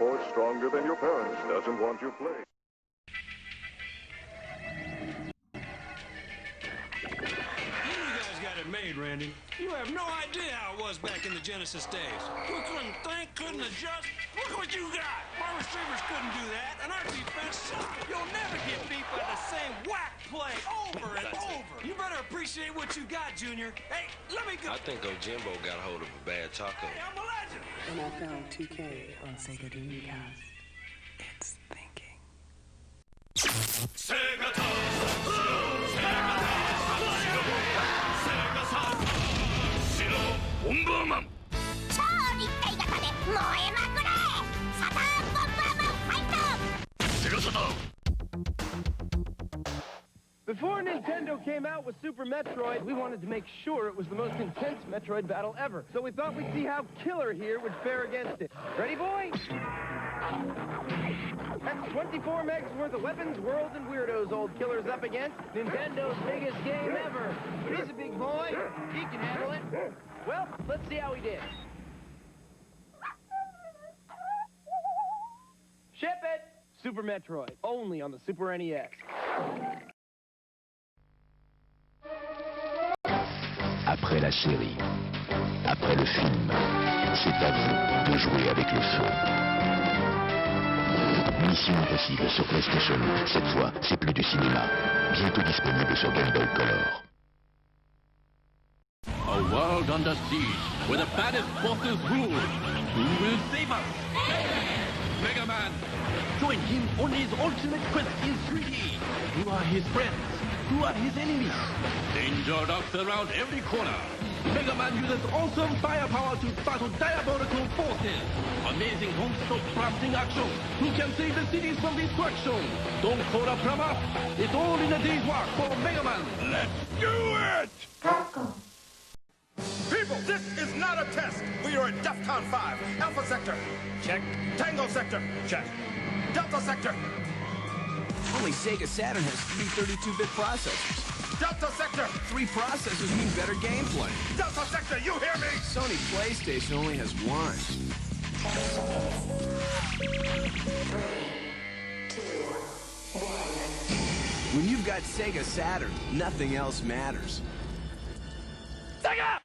force stronger than your parents doesn't want you playing. Made, Randy. You have no idea how it was back in the Genesis days. We couldn't think, couldn't adjust. Look what you got. My receivers couldn't do that, and our defense sucked. You'll never get beat by the same whack play over and over. You better appreciate what you got, Junior. Hey, let me go. I think Ojimbo got a hold of a bad taco. Hey, I'm a legend. NFL 2K on Sega Dreamcast. It's thinking. Sega Bomberman! 超立体型で燃えまくれサターンボンバーマンファイトセガサターン Before Nintendo came out with Super Metroid, we wanted to make sure it was the most intense Metroid battle ever. So we thought we'd see how Killer here would fare against it. Ready, boy? That's 24 megs worth of weapons, worlds, and weirdos old Killer's up against. Nintendo's biggest game ever. But he's a big boy. He can handle it. Well, let's see how he did. Ship it! Super Metroid, only on the Super NES. Après la série, après le film, c'est à vous de jouer avec le feu. Mission Impossible sur PlayStation, cette fois, c'est plus du cinéma. Bientôt disponible sur Game Boy Color. A world under siege, where the baddest forces rule. Who will save us? Mega Man! Join him on his ultimate quest in 3D. Who are his friends? Who are his enemies? Danger lurks around every corner. Mega Man uses awesome firepower to battle diabolical forces. Amazing non-stop blasting action. Who can save the cities from destruction? Don't call up from us. It's all in a day's work for Mega Man. Let's do it! People, this is not a test! We are at DEFCON 5. Alpha Sector. Check. Tango Sector. Check. Delta Sector. Only Sega Saturn has 3 32-bit processors. Delta Sector. 3 processors mean better gameplay. Delta Sector, you hear me? Sony PlayStation only has 1. 3, 2, 1. When you've got Sega Saturn, nothing else matters. Sega!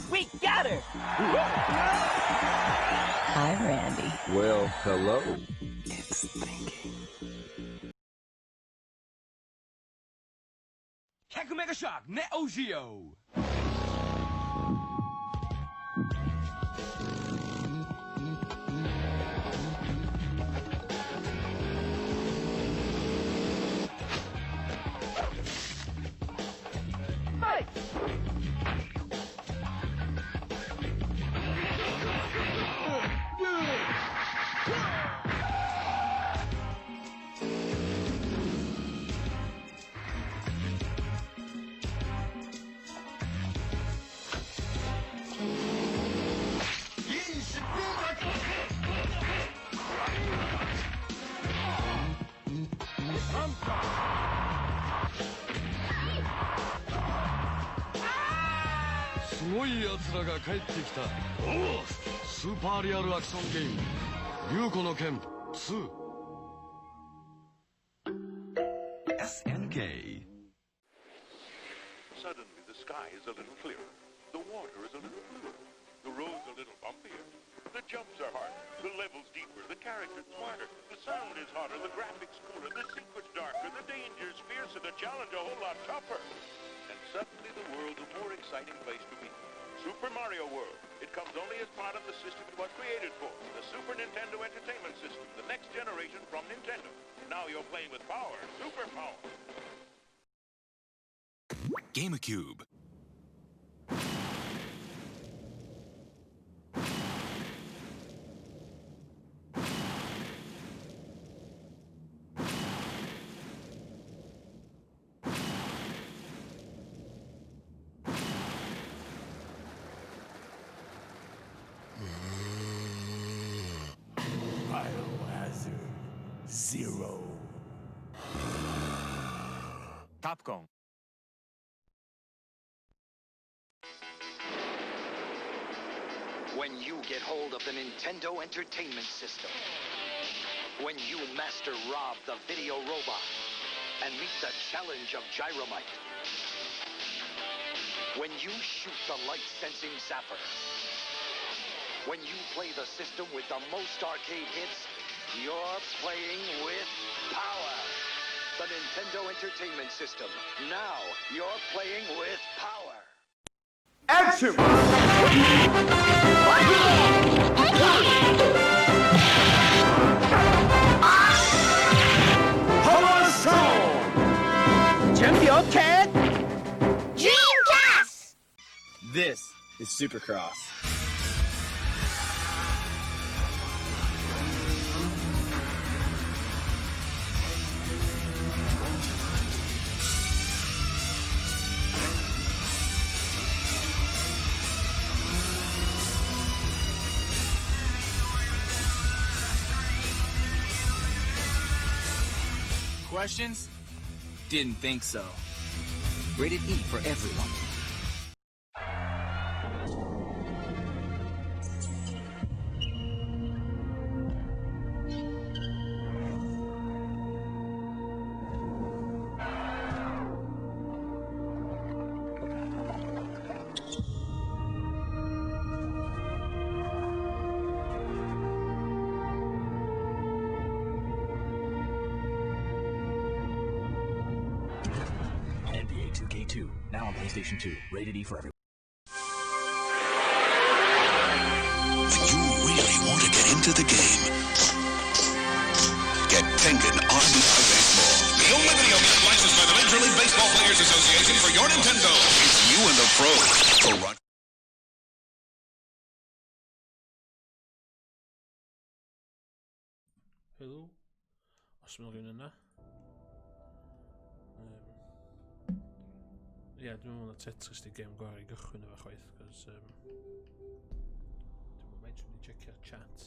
We got her! Hi, Randy. Well, hello. It's thinking. 100 Mega Shock Neo Geo. ごい奴らが帰ってきた。おお、スーパーリアルアクションゲーム竜子の剣2。 SNK. Suddenly, the sky is a little clearer. The water is a little bluer. The roads a little bumpier. The jumps are harder. The levels deeper. The characters smarter. The sound is hotter. The graphics cooler. The secrets darker. The dangers fiercer. The challenge a whole lot tougher. And suddenly, the world's a more exciting place to be. Super Mario World. It comes only as part of the system it was created for. The Super Nintendo Entertainment System. The next generation from Nintendo. Now you're playing with power. Super power. GameCube. Biohazard Zero. Capcom. When you get hold of the Nintendo Entertainment System, when you master Rob the Video Robot and meet the challenge of Gyromite, when you shoot the light-sensing Zapper, when you play the system with the most arcade hits, you're playing with power. The Nintendo Entertainment System. Now you're playing with power. Action! Power Sound! 준비 오케이? Dreamcast! This is Supercross. Questions? Didn't think so. Rated E for everyone. NBA 2K2, now on PlayStation 2, rated E for everyone. When you really want to get into the game, get Tengen RBI Baseball. The only video game licensed by the Major League Baseball Players Association for your Nintendo. It's you and the pros. So run. Hello, what am I doing in there? Yeah, dwi'n meddwl na Tetris di game gorau I gychwyn efo chwaith, cos dwi'n meddwl mae'n checio'r chat.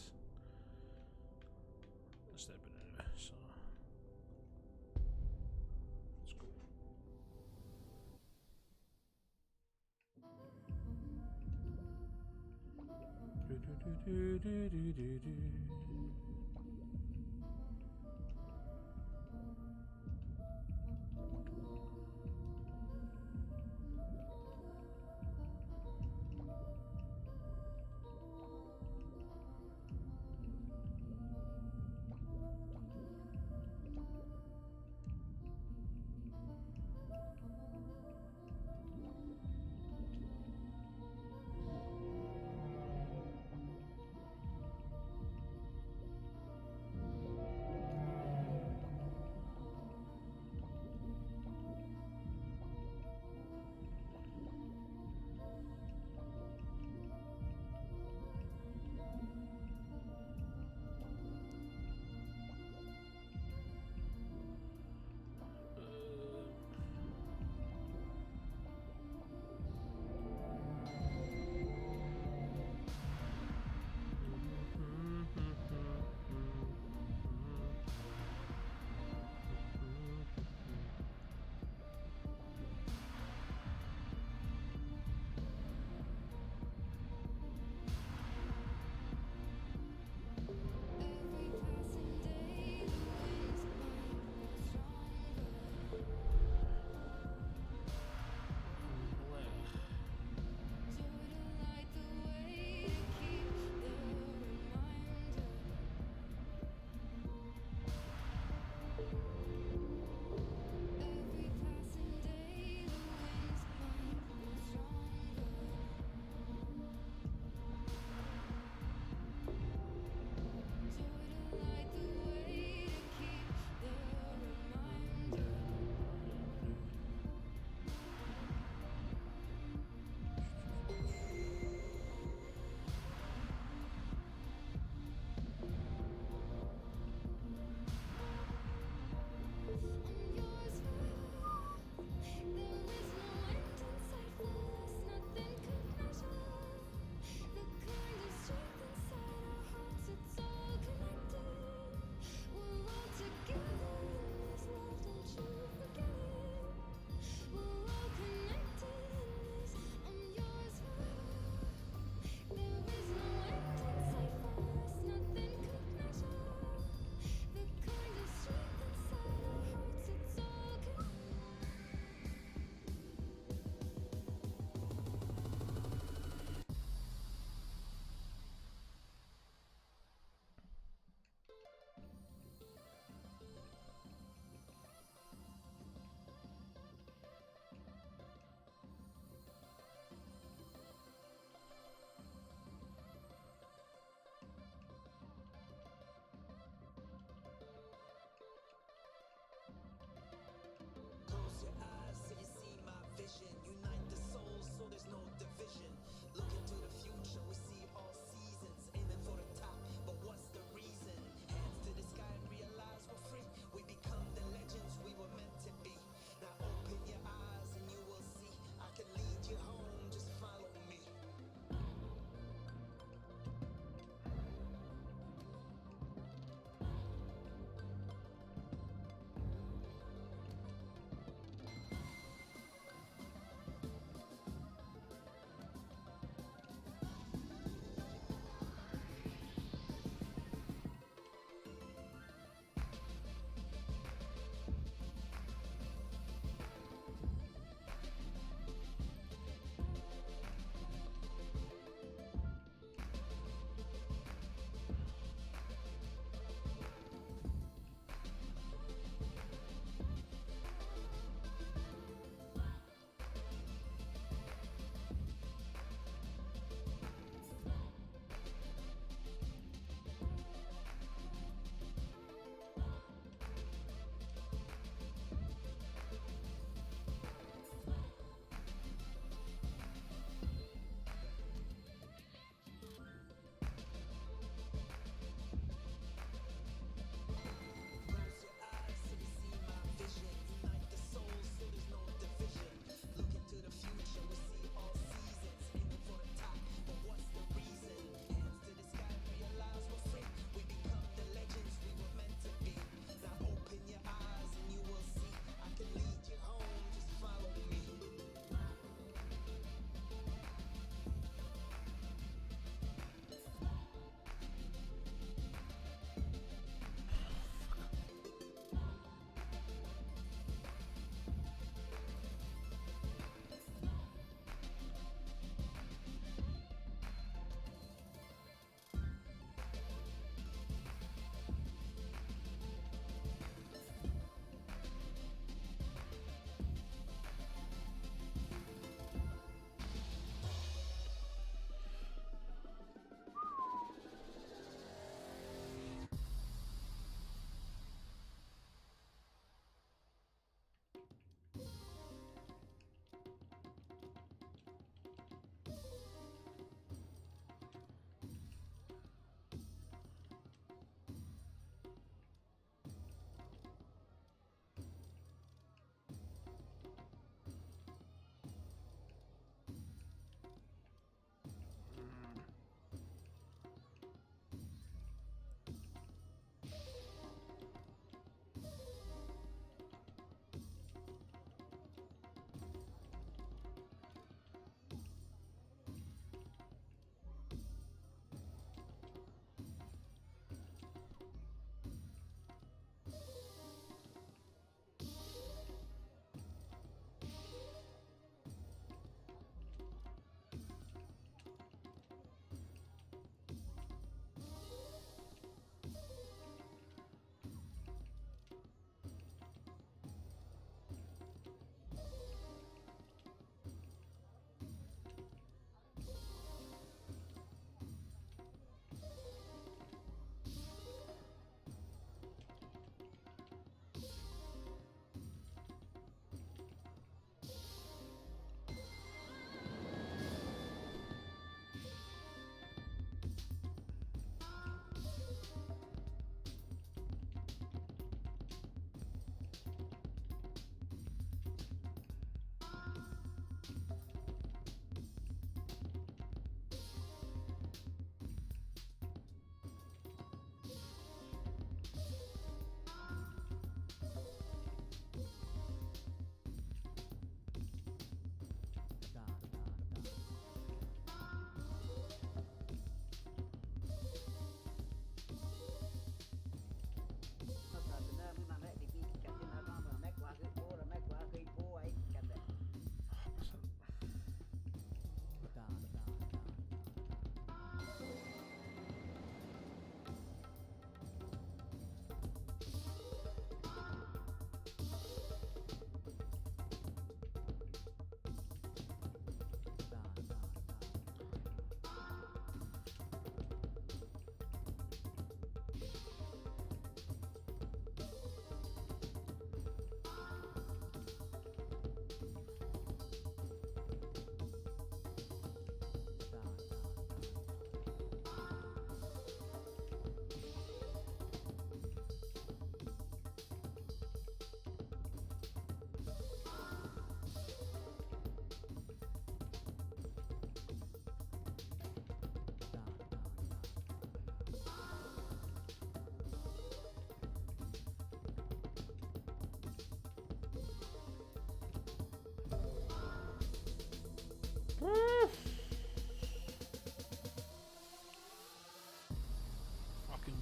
Let's do it anyway, so let's go.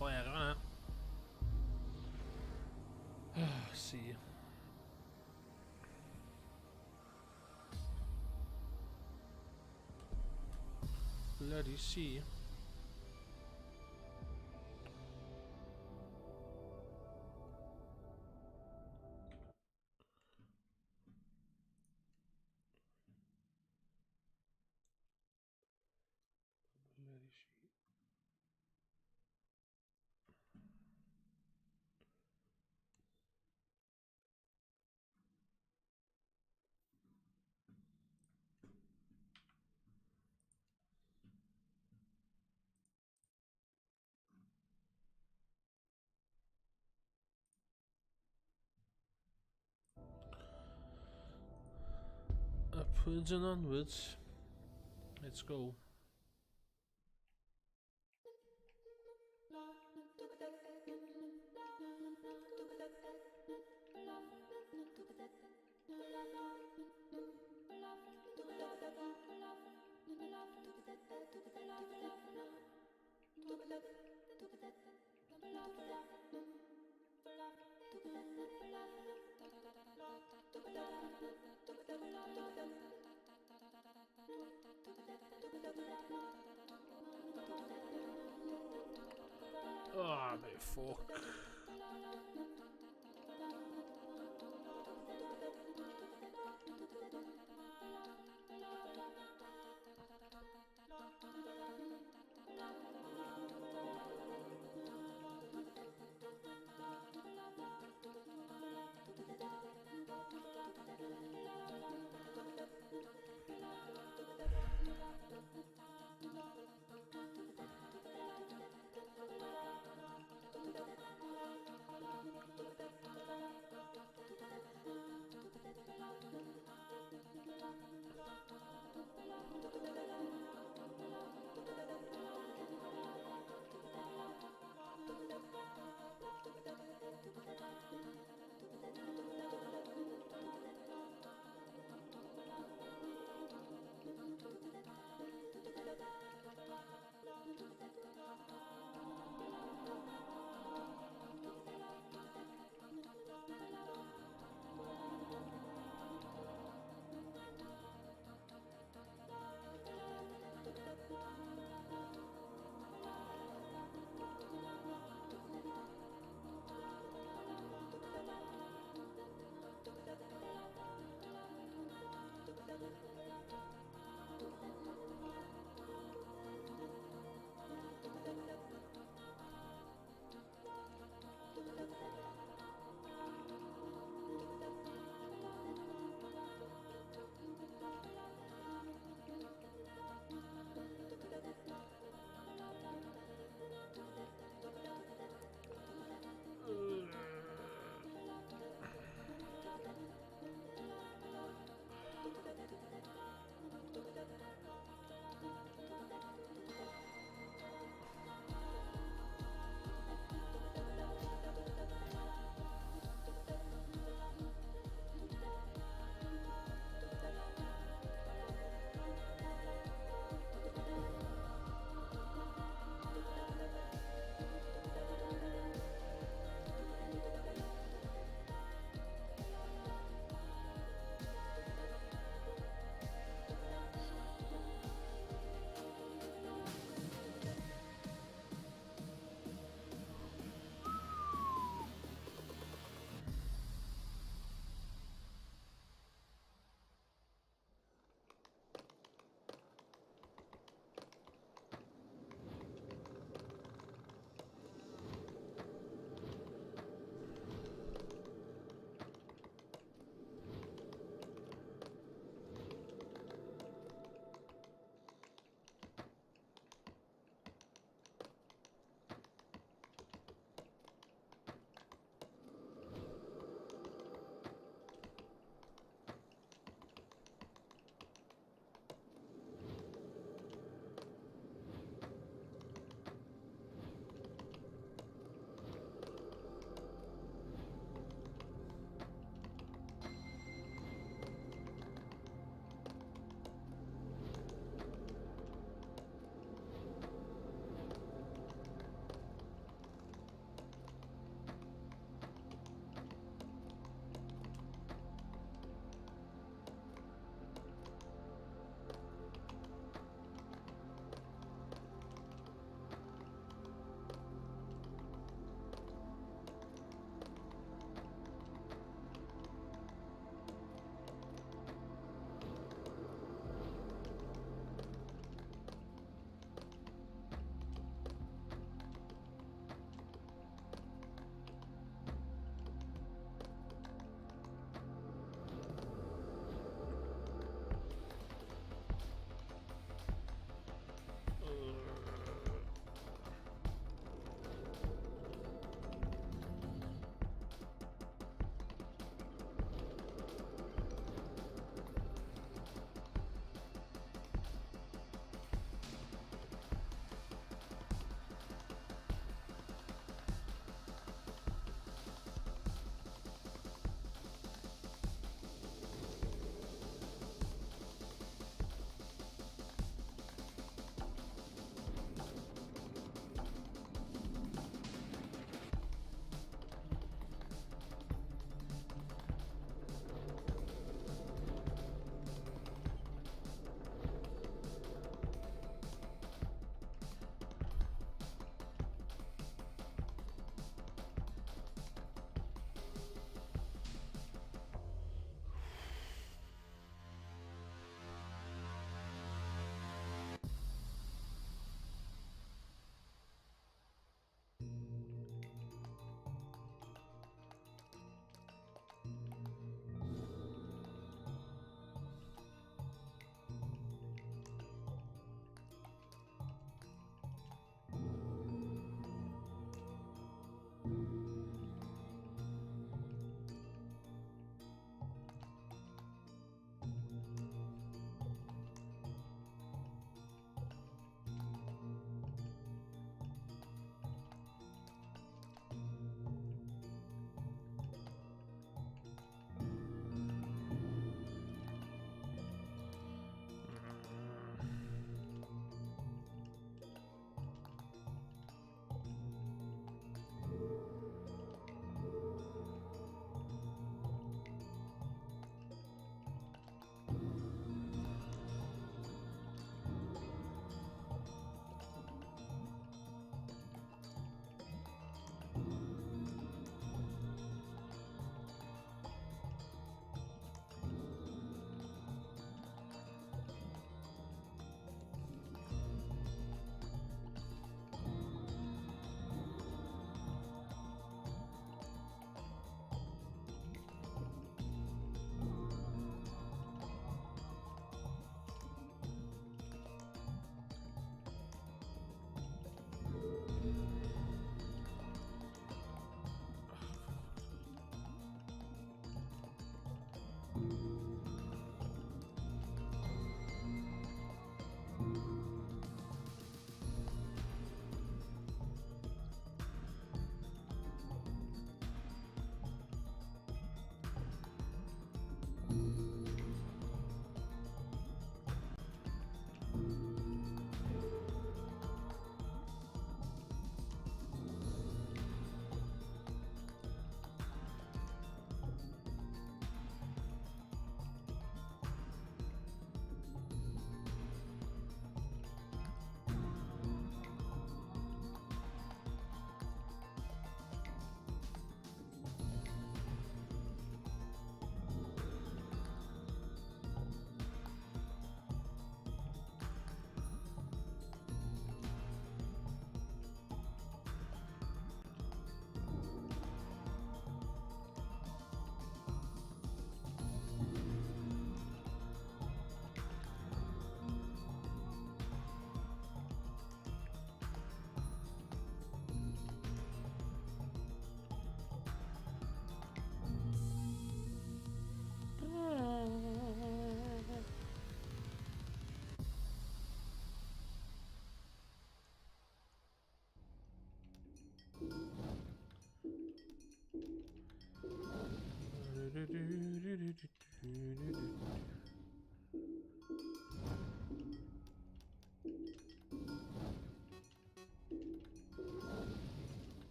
Bägarna. See. Bloody see. Upwards and onwards. Let's go. Ah, oh, bit fuck.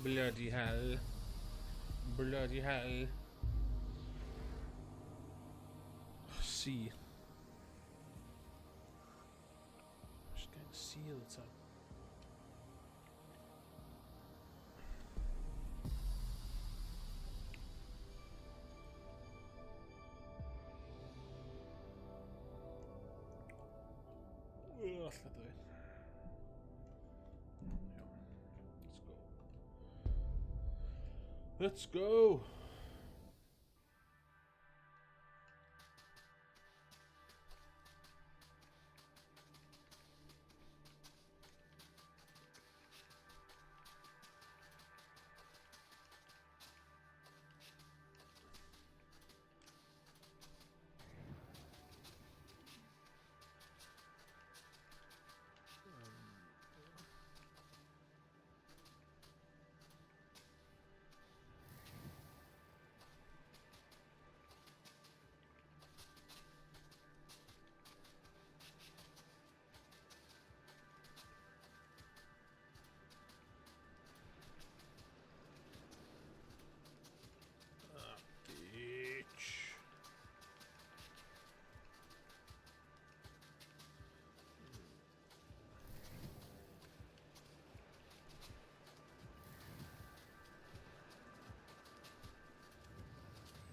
Bloody hell. Bloody hell. See. Just getting C all the time. Let's do it. Let's go.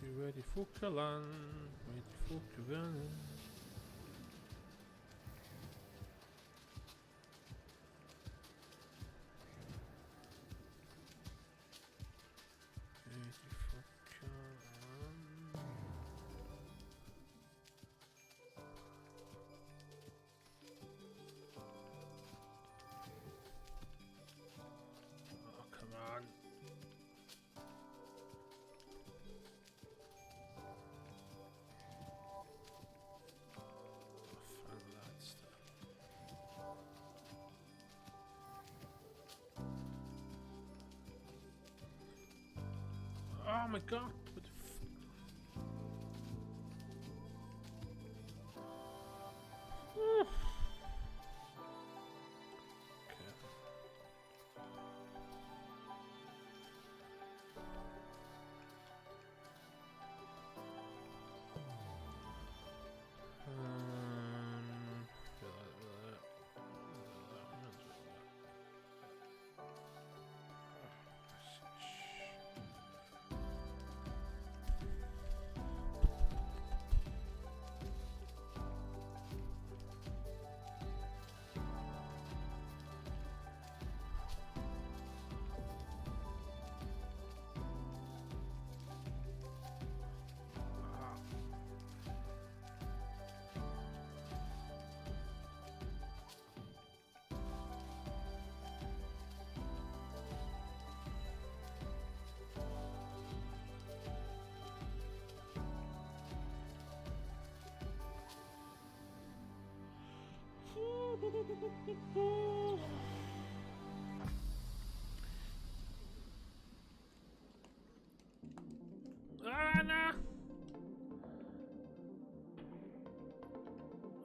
You ready for Kalan? Ready for Kalan? Ready for Kalan? Oh, come on. Oh my god, what the f... Ah, nah.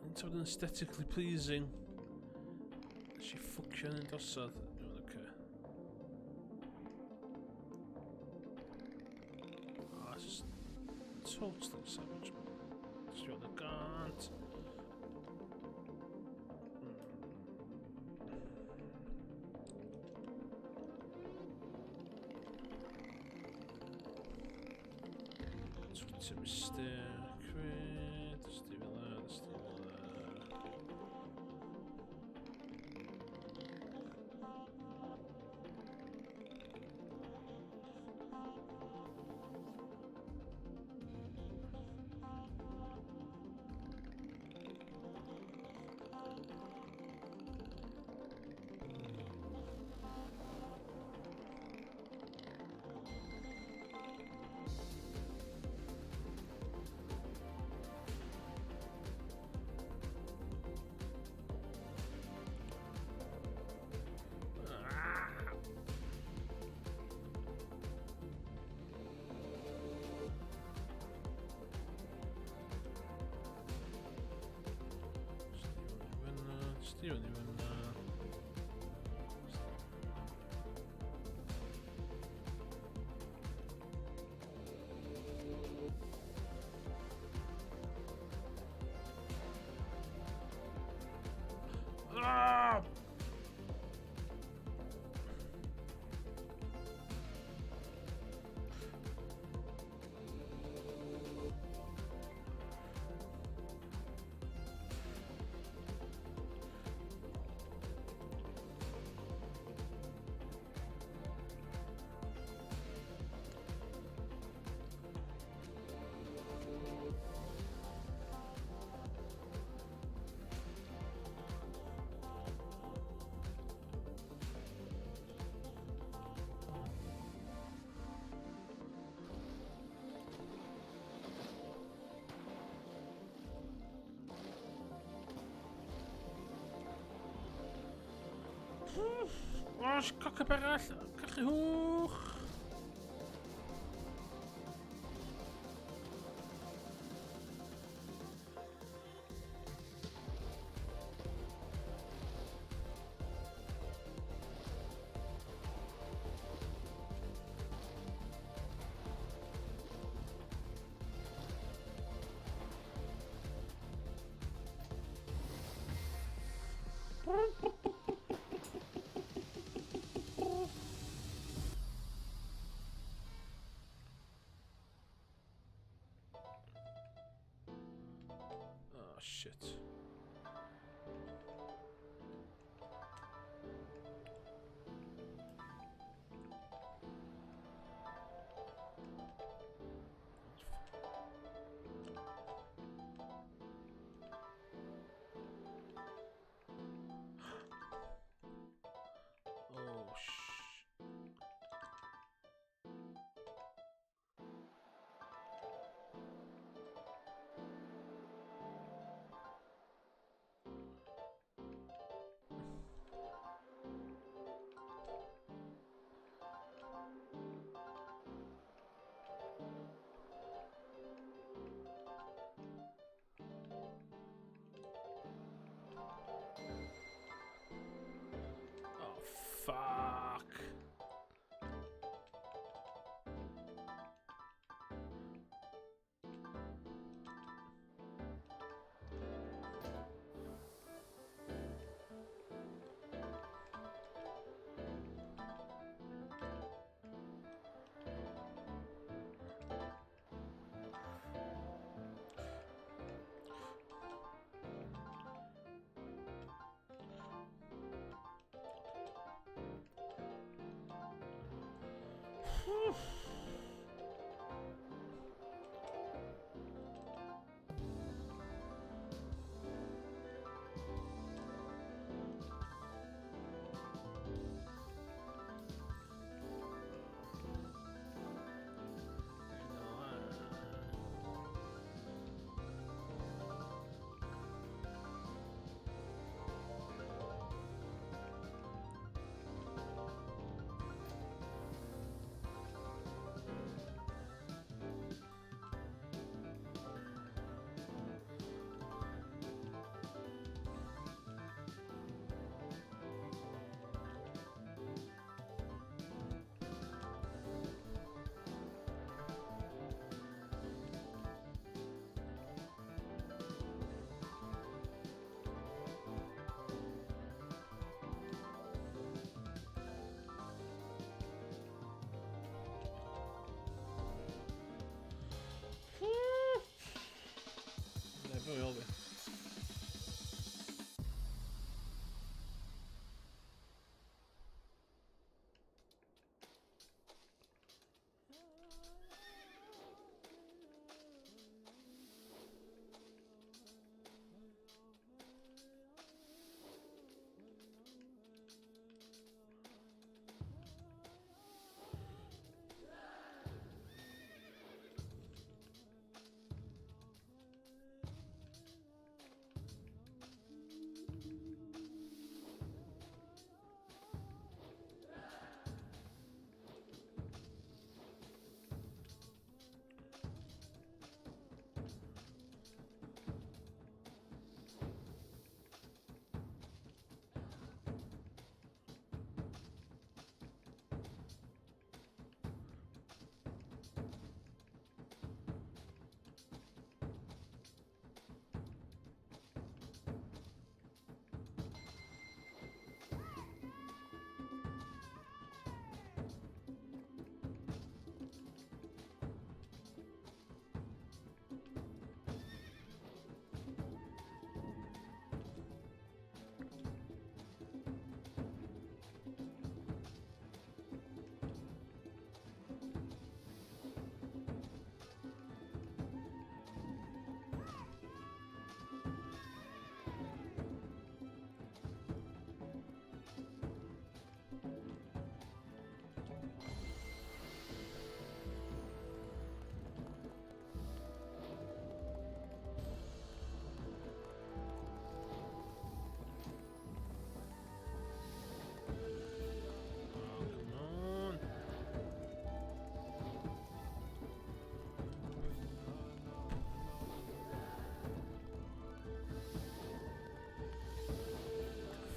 Into an aesthetically pleasing. She fucking does okay. Oh, that's just totally savage. Extravagant. Twitter mistake. There's Stevie there, there's Stevie there. Steven even Ah! Oh, kak arall. Cachu hwch. Oh shit. Oh Oh fuck.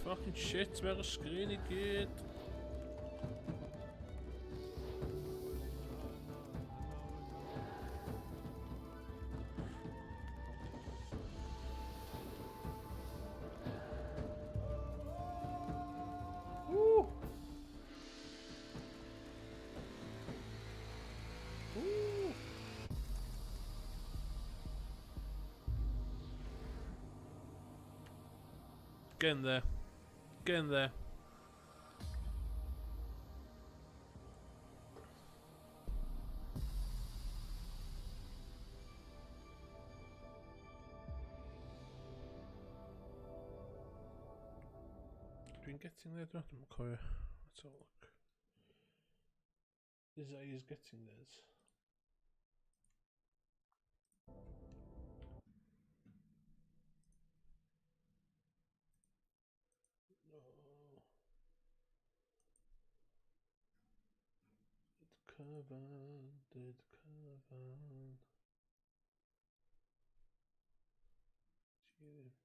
Fucking shit, waar is screen ik het? Get in there. Get in there. Dwi'n getting there, dwi'n cofio. Let's have a look. Is that he's getting this? Did Caravan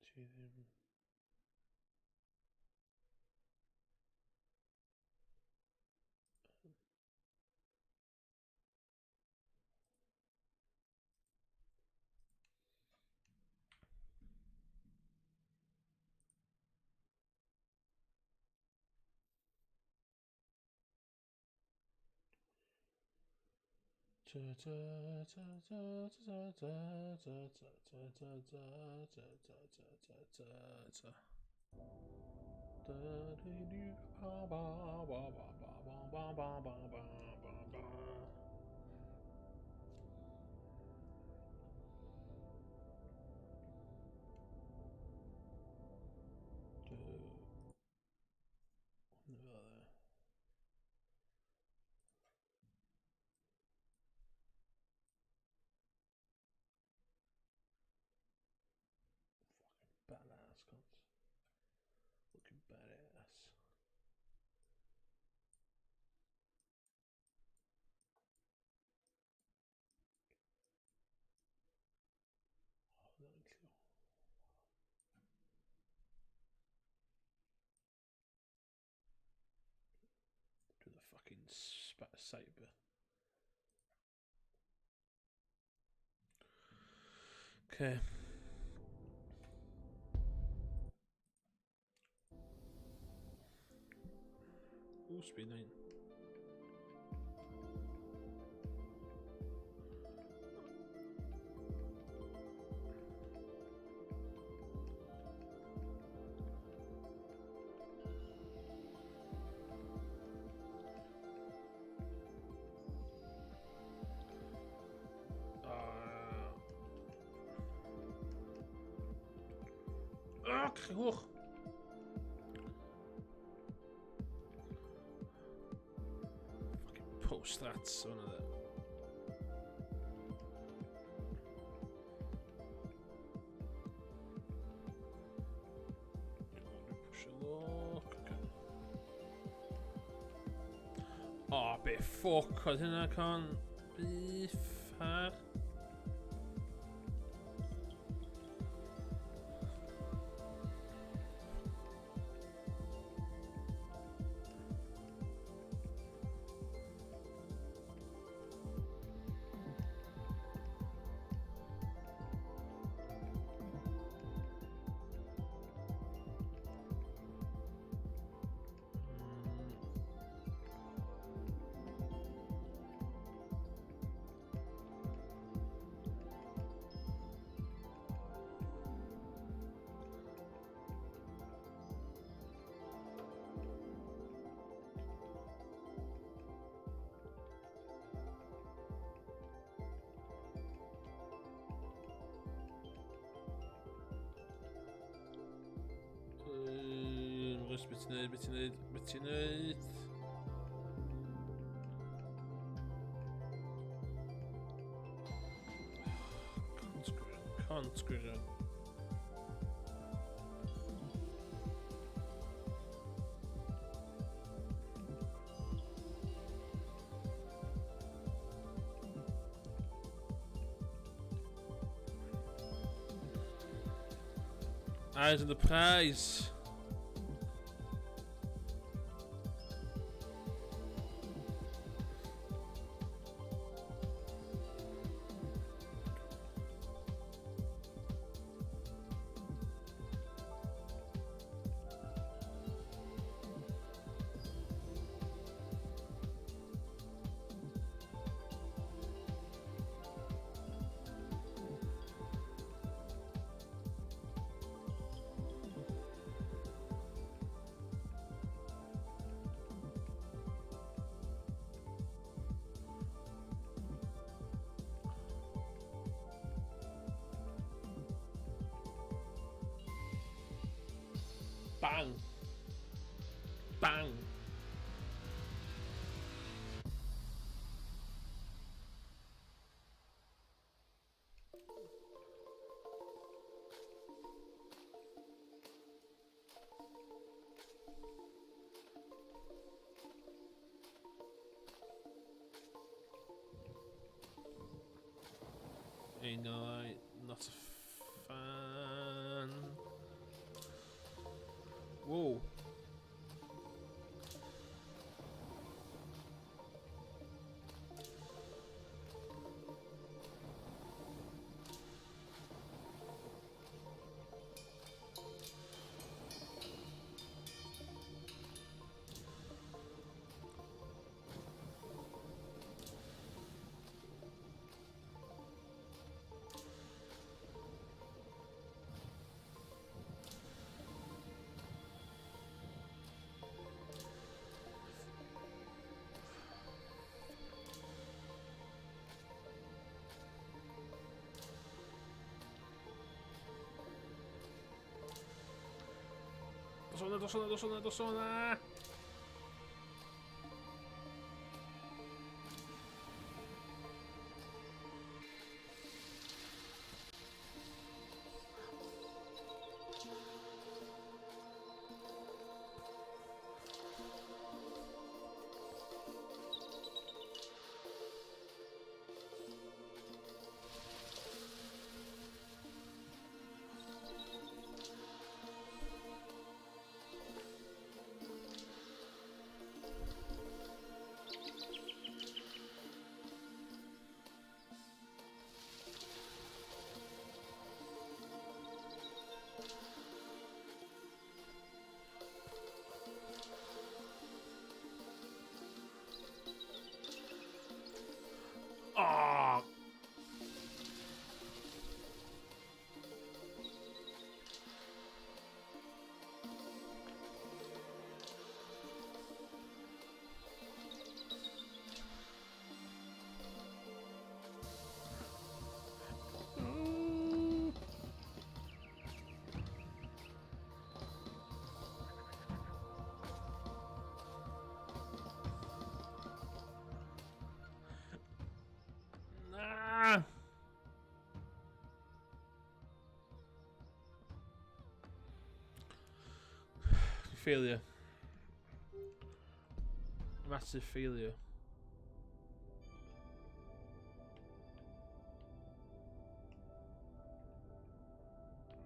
cheat him. Badass, cunt. Looking badass. Oh, that looks cool. To the fucking saber. Okay. Ooh, speed 9. Hoog. Fucking post strats, one of them. Push a lock. Oh, be fuck, I think I can't be fair. Betinate. Can't screw it up. Eyes on the prize. Bang. Bang. You know, I'm not a fan. Whoa. To suona. Oh. Nah. Failure. Massive failure.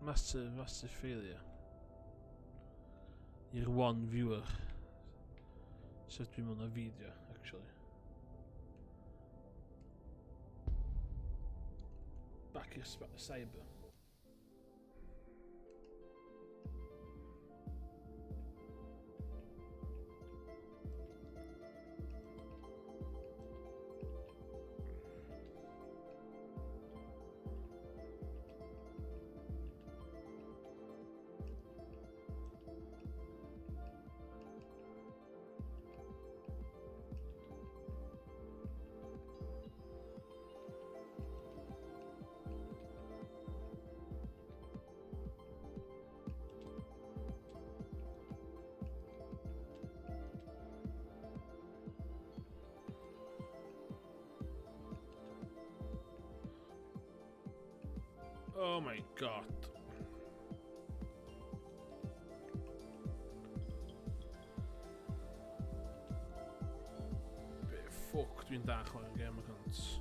Massive failure. You're one viewer. Sätter vi on a video actually. Bacchus about the saber. Oh my god. Fuck, doe daar gewoon een gamer kant.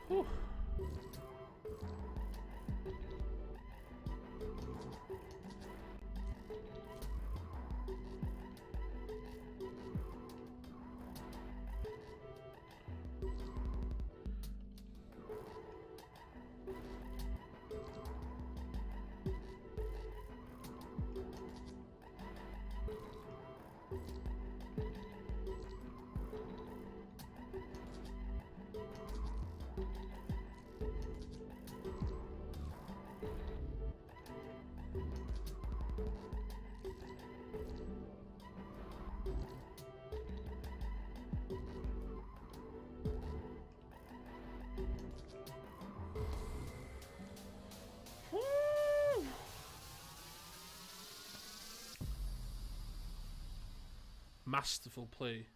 Whew. Masterful play.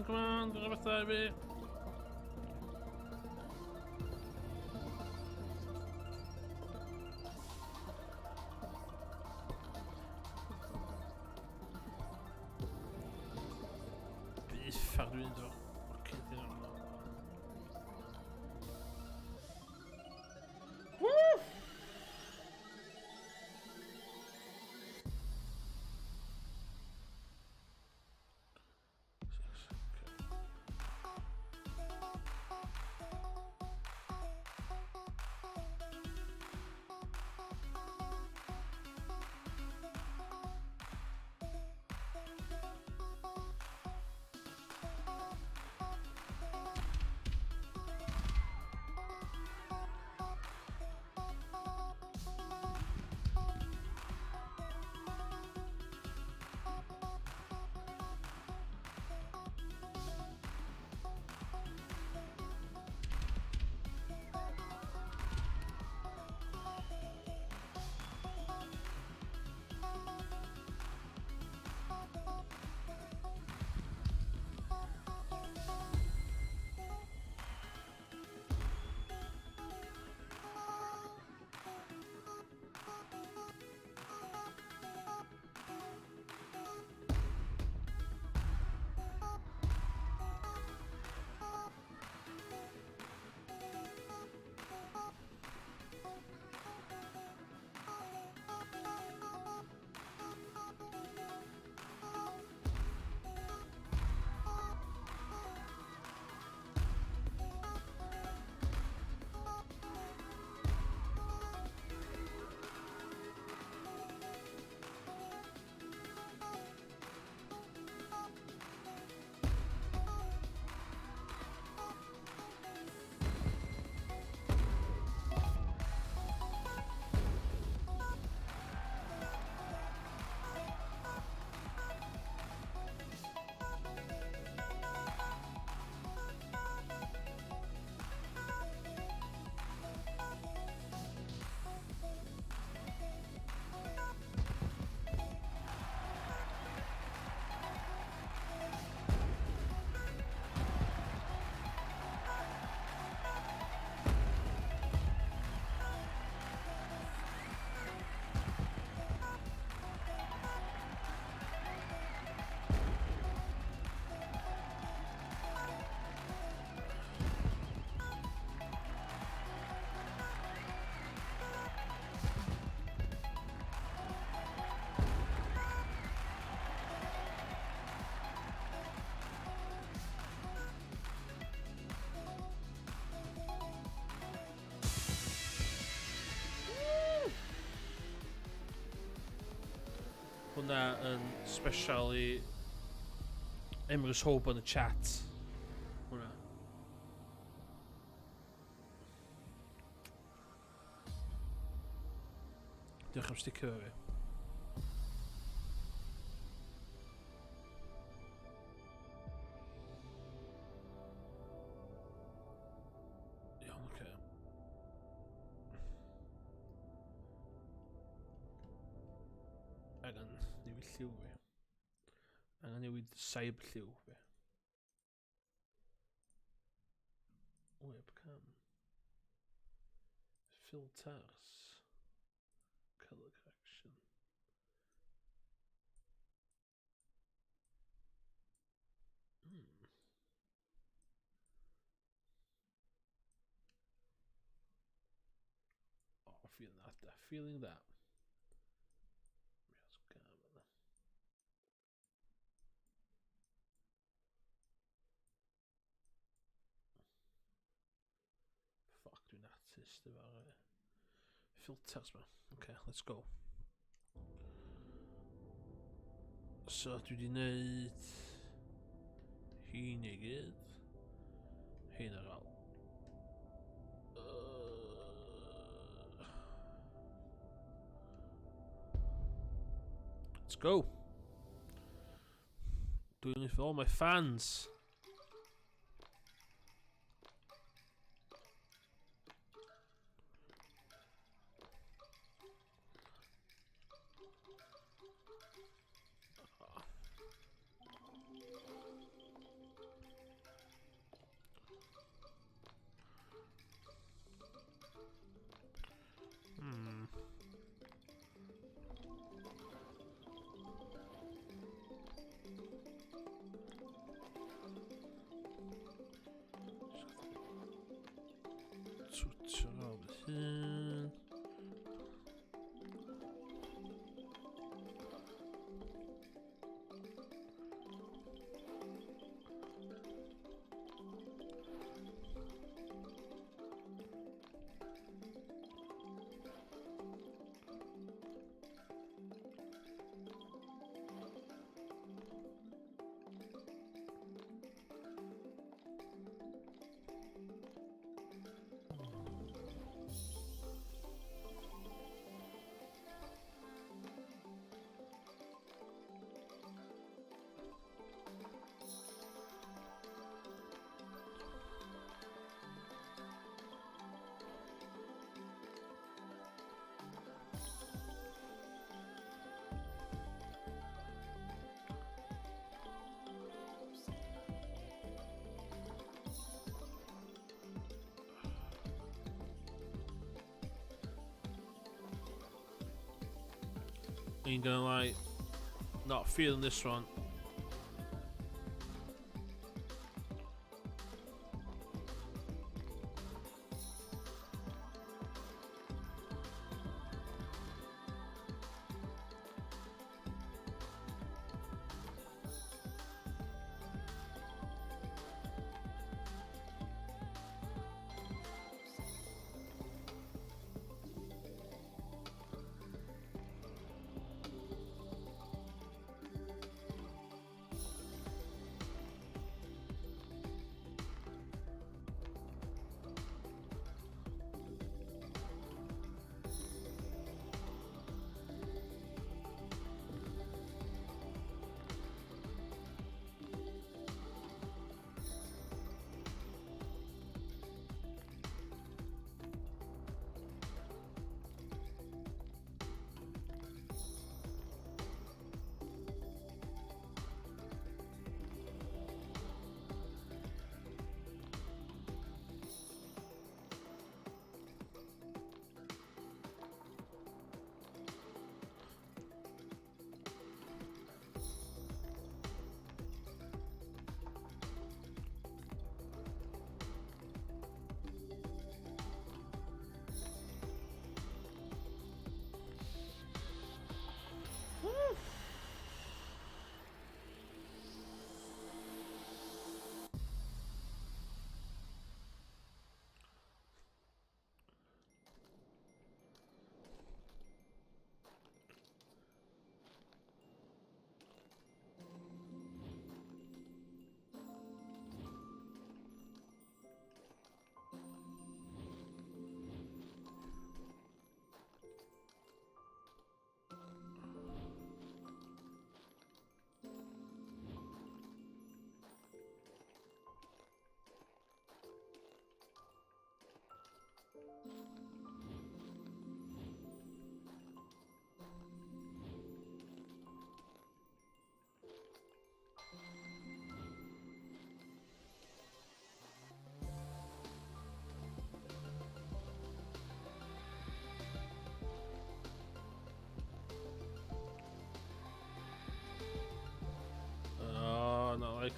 Come on, the other side of it. Faire du indoor. Ok, t'es là. Woo! hwnna yn special i Emrys Hope yn y chat. Hwnna. Diolch am sticio fe fi. Iawn, oce. Angan newid lliw fi. Angan newid saib lliw fi. Webcam. Filters. Color correction. Oh, feeling that. Feeling that. Yes, camera. Fuck, dwi'n artist efo'r filters ma. Okay, let's go. So dwi wedi neud hyn i gyd. Hyn ar ôl. Let's go. Doing it for all my fans. Ain't gonna lie, not feeling this one.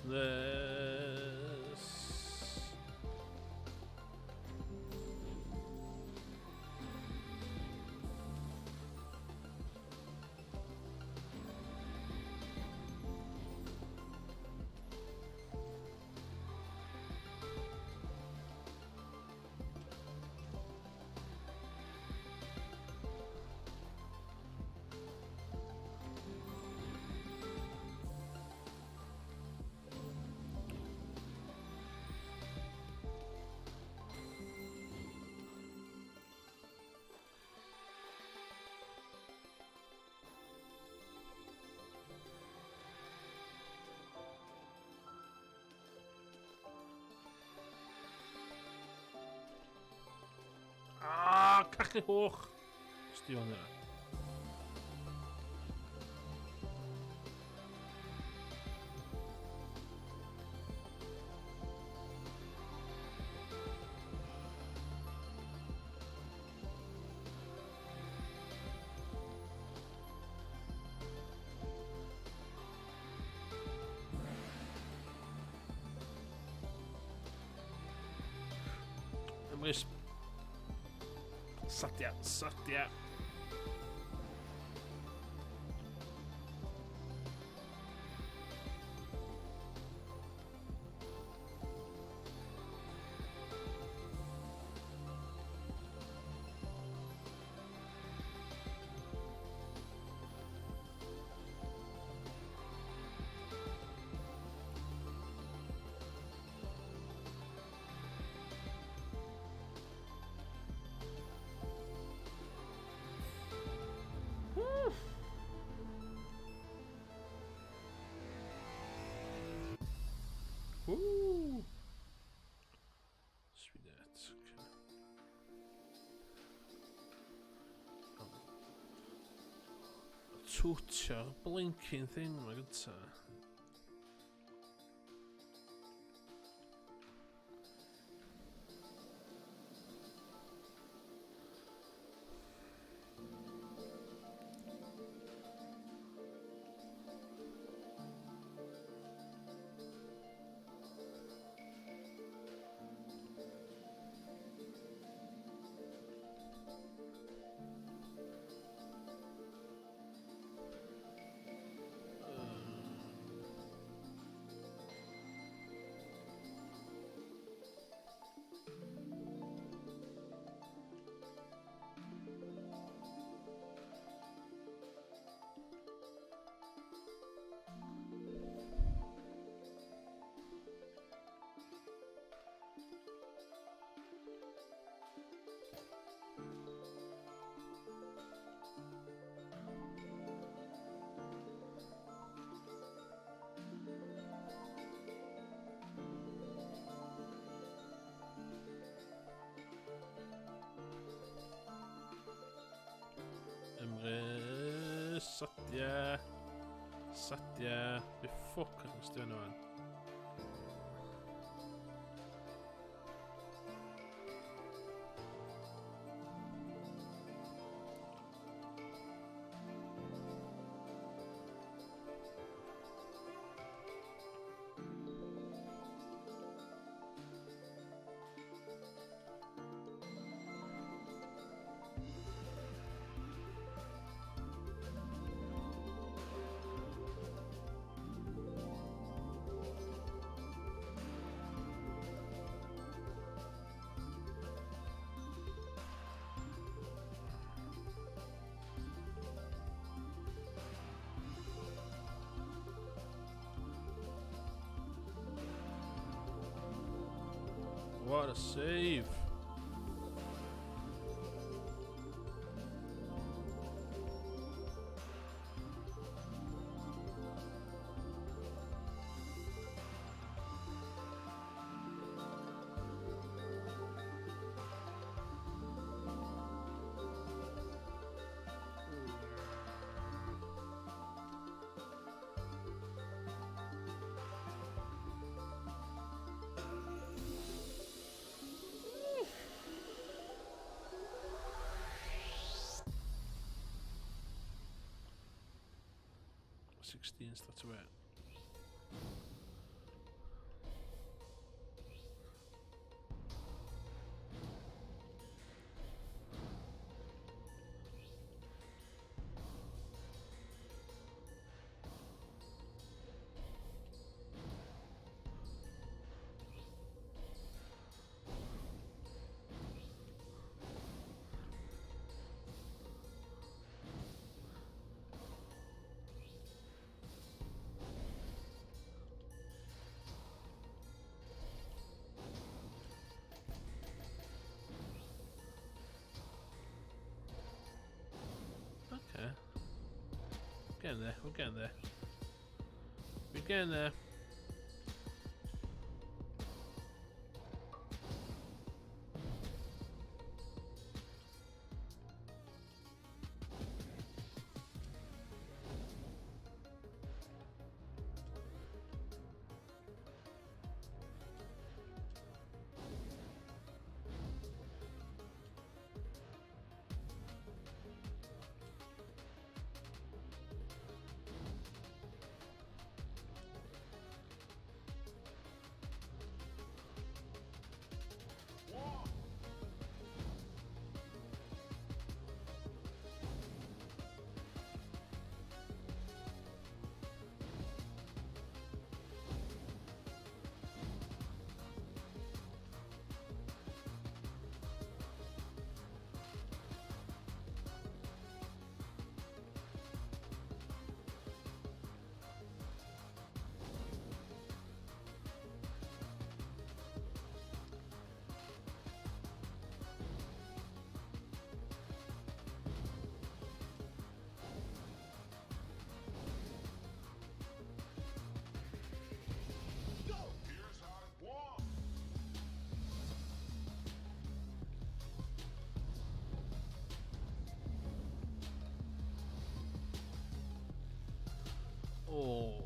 business. Kachel hoog. Stuur naar. Satya. Woo! Sweet. Torture blinking thing, my good sir. Satya. Before Christmas, do no one. What a save! That's it. getting there. We're getting there. We're getting there. Oh.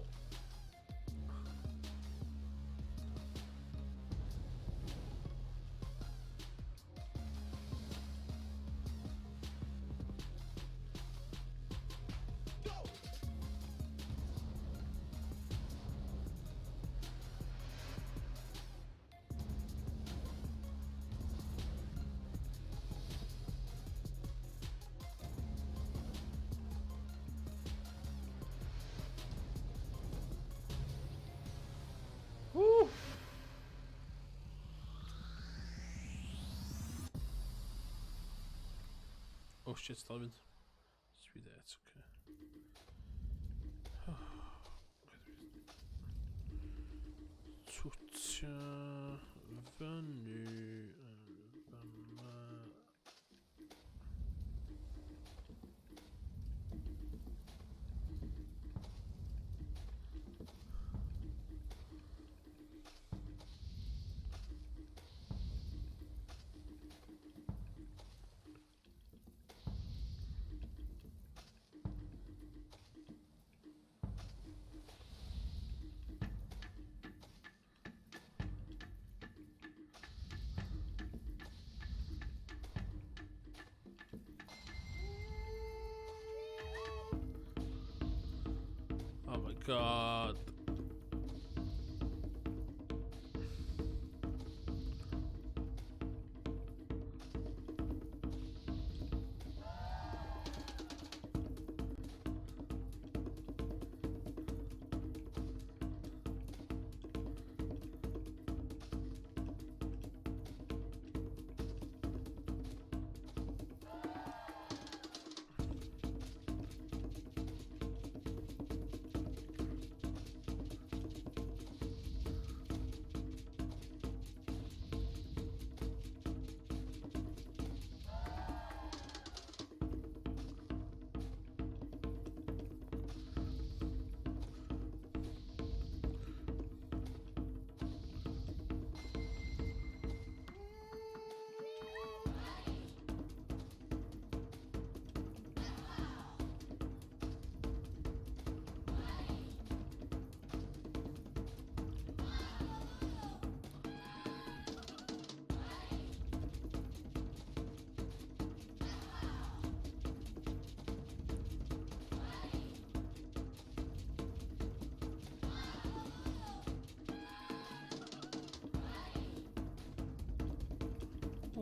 Woo. Oh shit, Stalin. Sweet, that's okay. Soutien venu. Oh my god.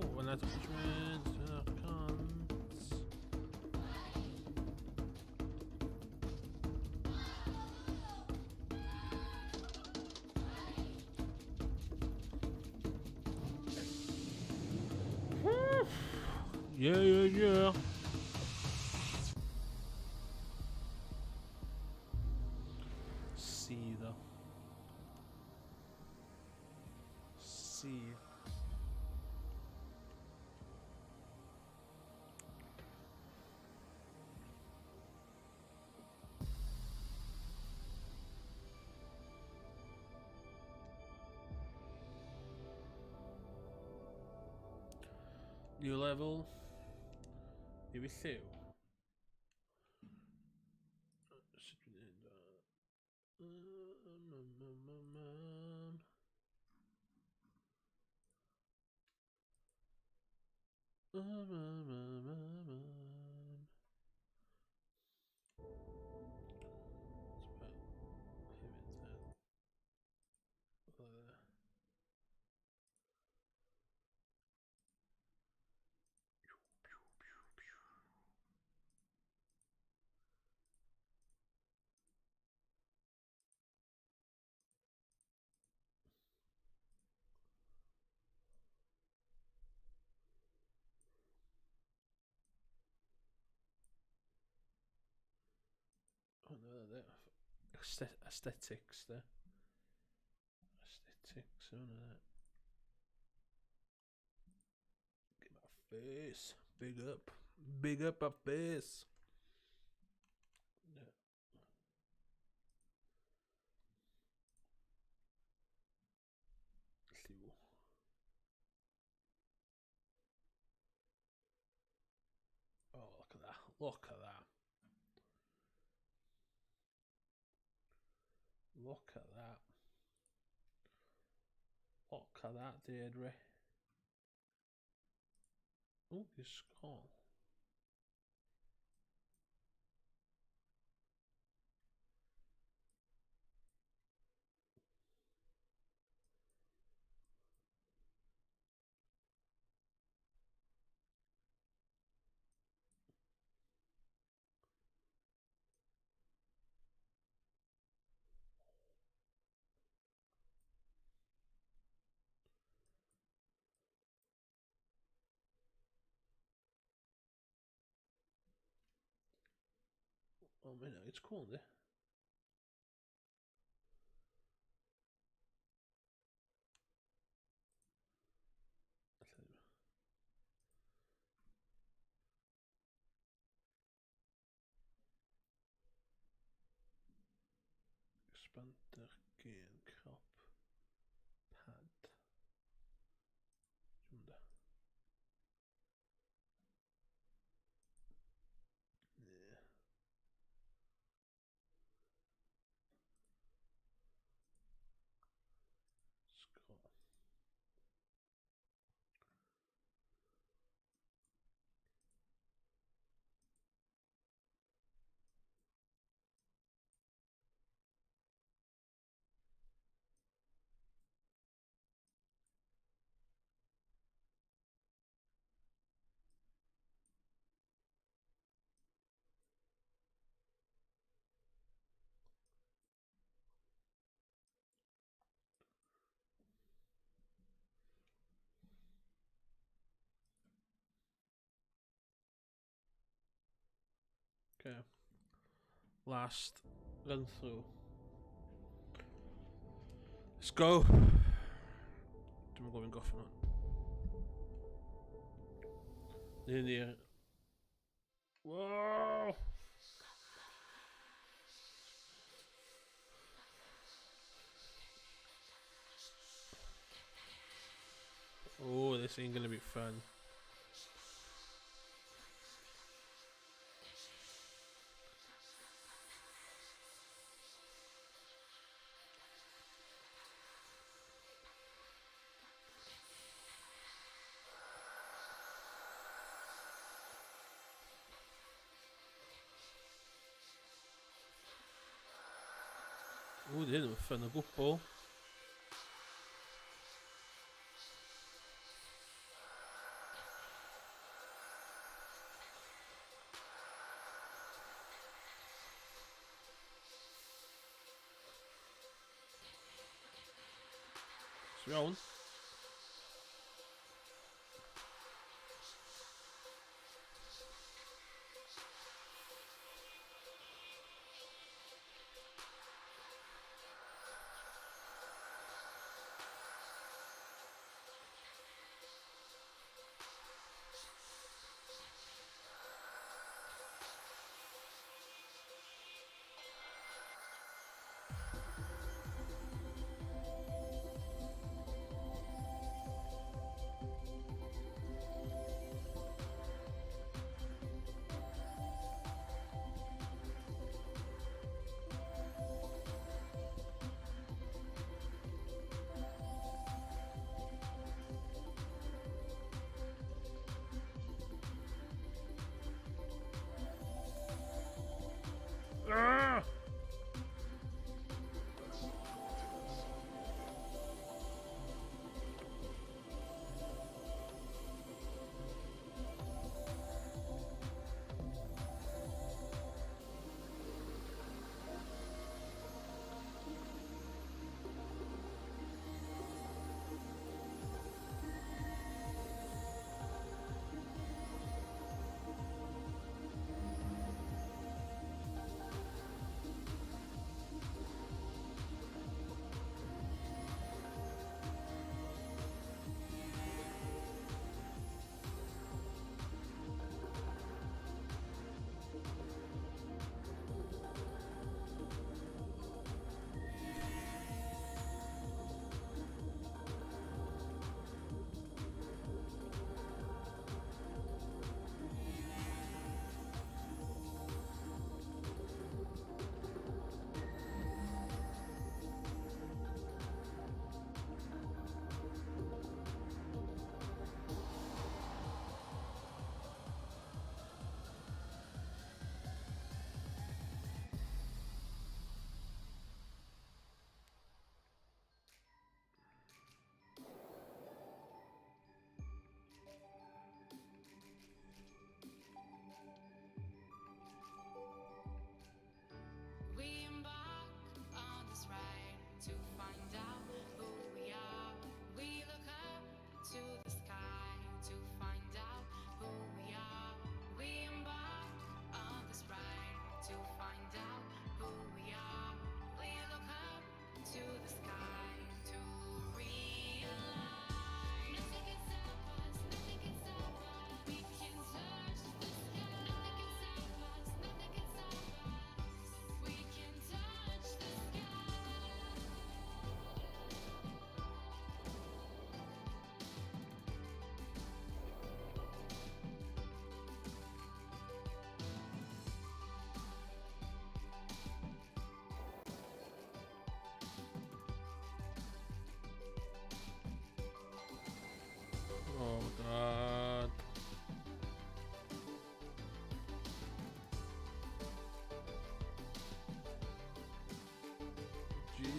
Oh, an attachment, accounts. Yeah. See though. See. New level. Here we go. Oh no, there. Aesthetics there. Aesthetics, on that. Get my face. Big up. Big up my face. Yeah. Let's see. Oh, look at that. Look at that. Look at that. Look at that, Deirdre. Oh, your skull. Oh man, it's cool, isn't it? Expander gain crop pad. Şimdi. Yeah. Scroll. Okay. Last run through. Let's go. Do we go and go for that? In here. Whoa! Oh, this ain't gonna be fun. Oh, det är nog fun att gå på. Swan.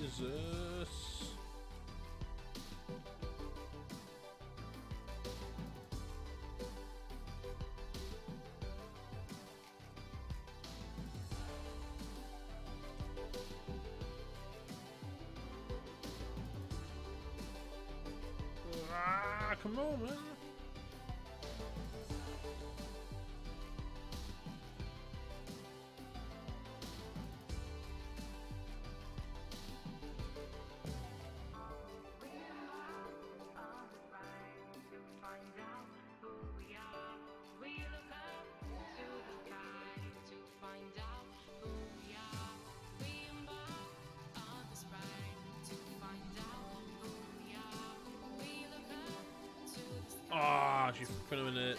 Jesus. Ah, come on, man. Ah, she's put him in it.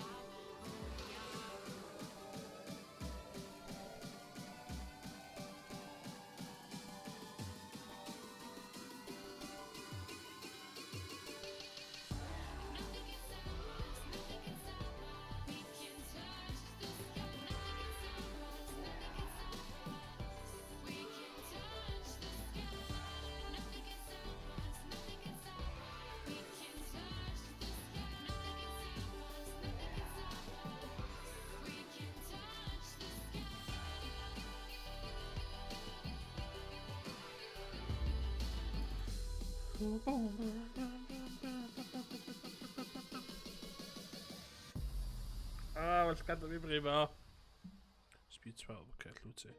Ah, wel gadael fi brifo. Speed 12, oce, llwti.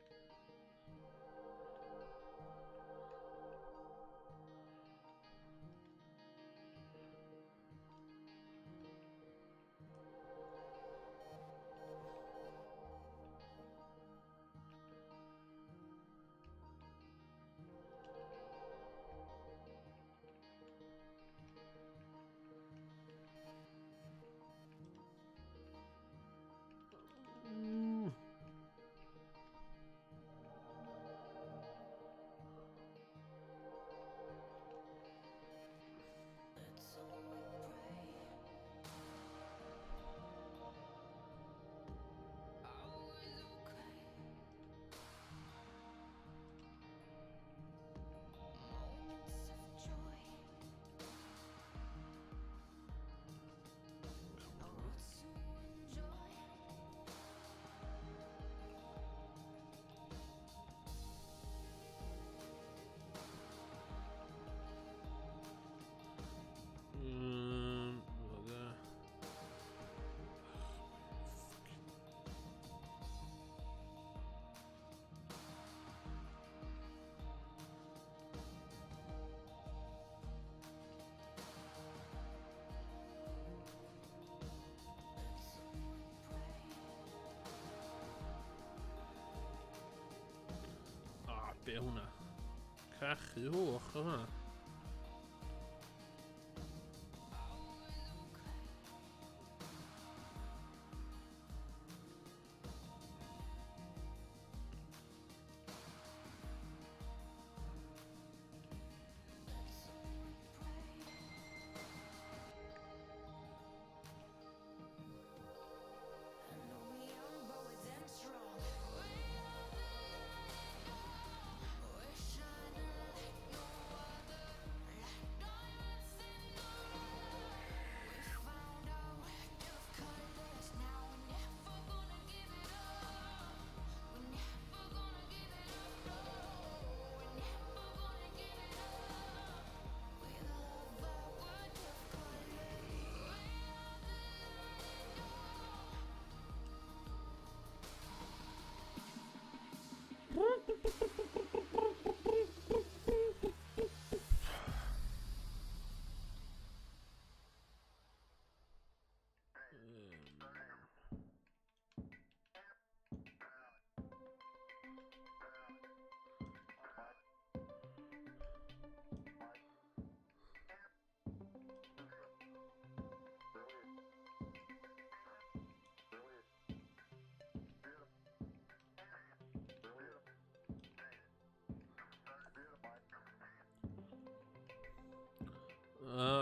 Be hwnna? Cachu hwch o hwnna.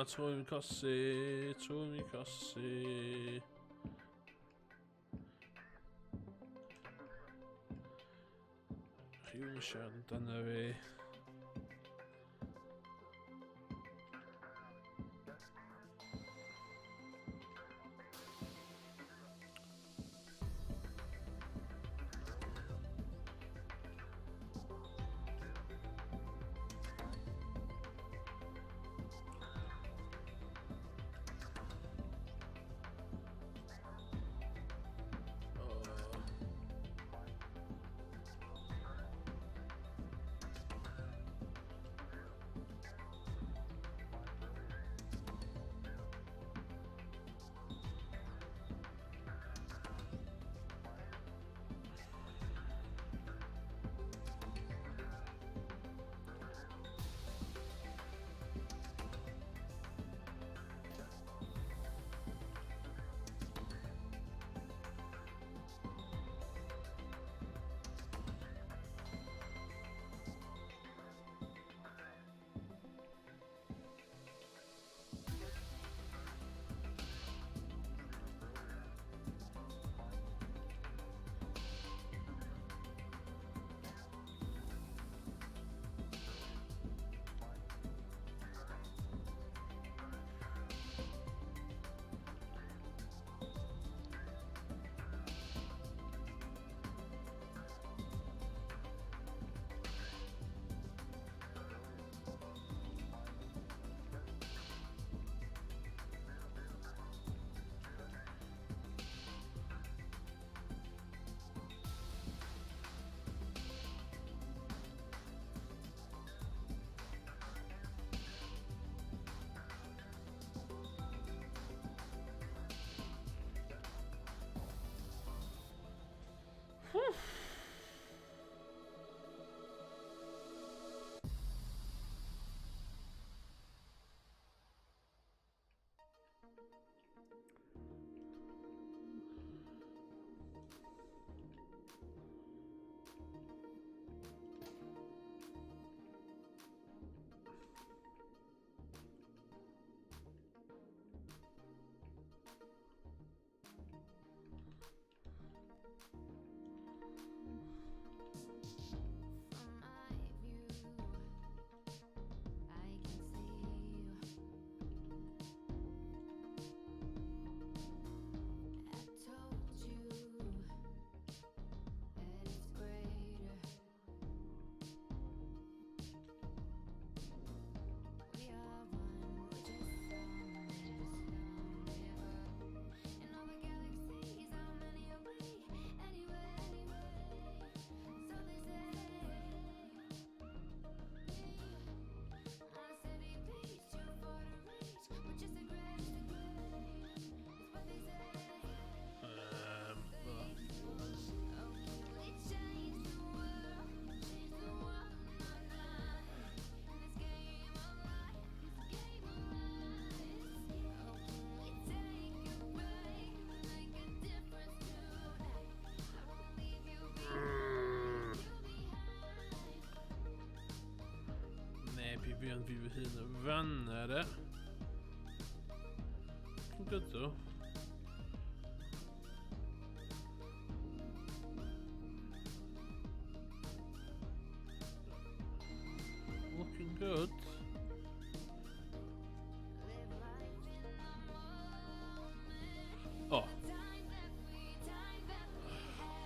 Twym cosi, twym cosi. Chi'n siarad amdano fi. Vivian Vivine venner. Good though. Looking good. Oh.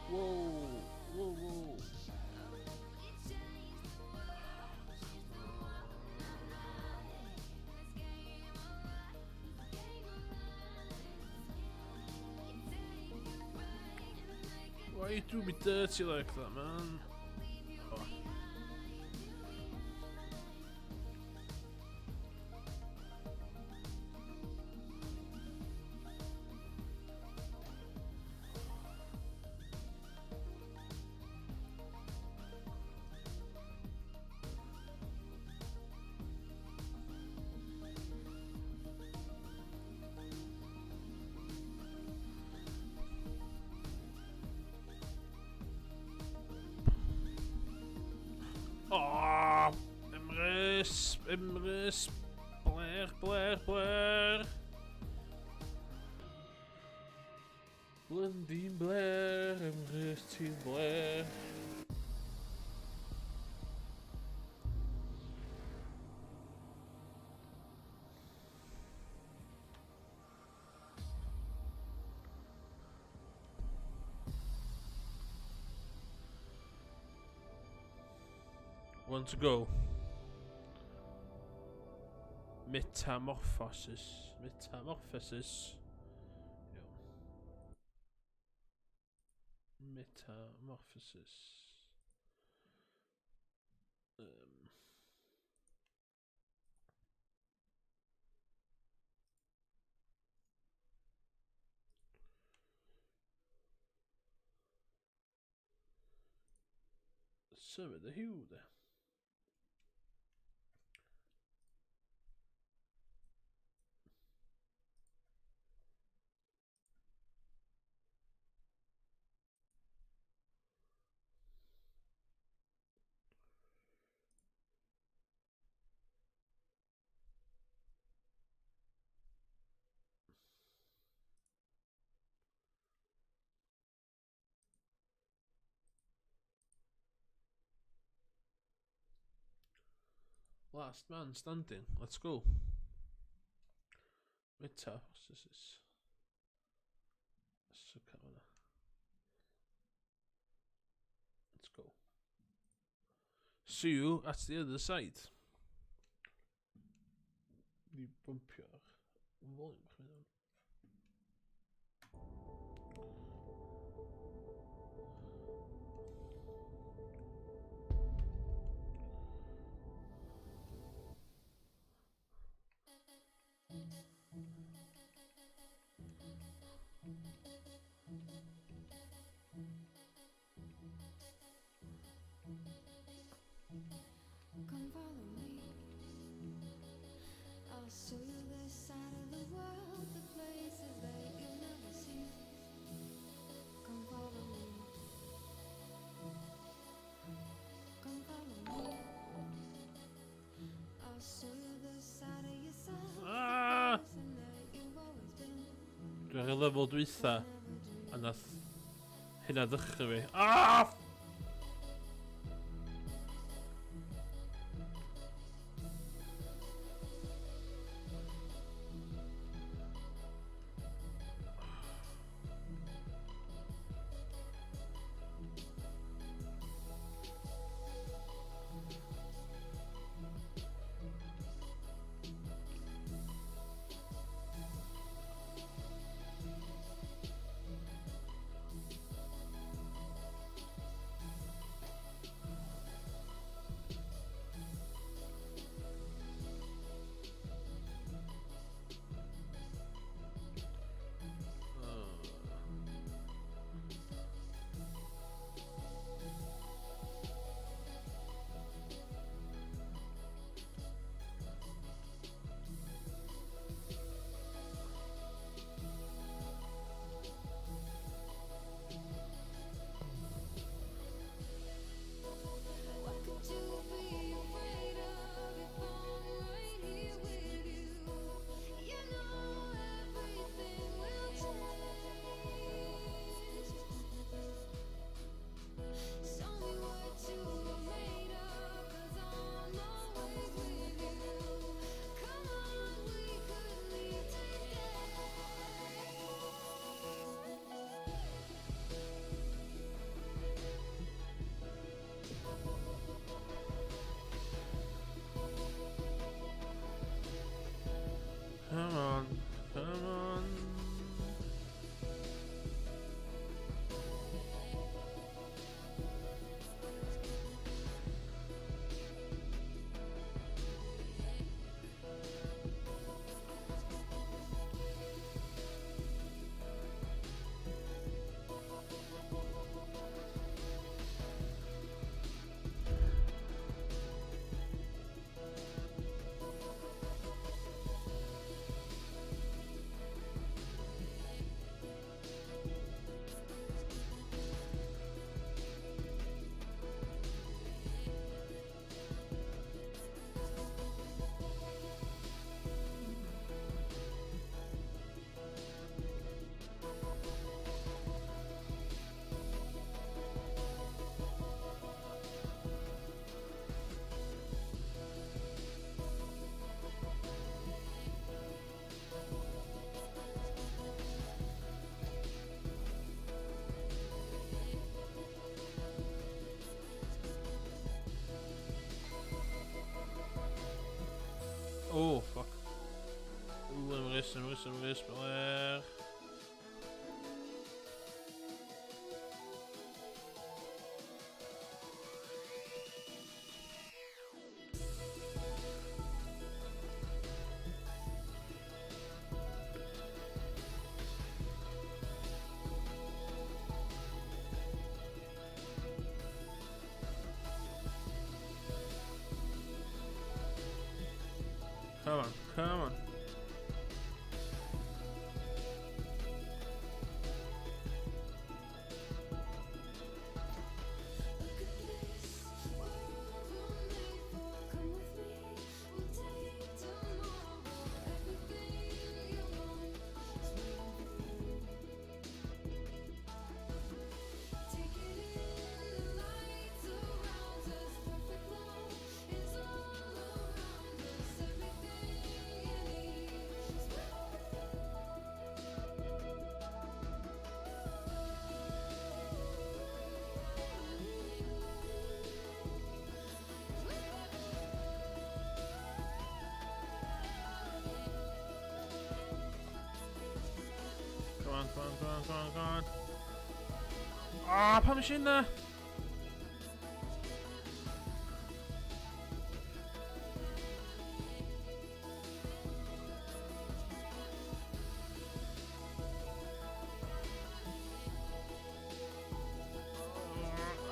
Whoa. Whoa, whoa. Why you do me dirty like that, man? Oh. Oh, Emrys, Blair. Blondine Blair, Emrys, Team Blair. One to go. Metamorphosis. Metamorphosis. Yeah. Metamorphosis. Så är det huvudet. Last man standing. Let's go. Metamorphosis. Let's go. See you at the other side. Vi bumpar volymen. Come follow me. I'll show you the side of the world, the places that you'll never see. Come follow me. Come follow me. I'll show you the side of yourself, Ah! the person that you've always been. Dwi'n level dwytha a nath hynna ddechrau fi. Ah! Oh, fuck. Rust, maar... Come on. Come on. Ah, pam is in there.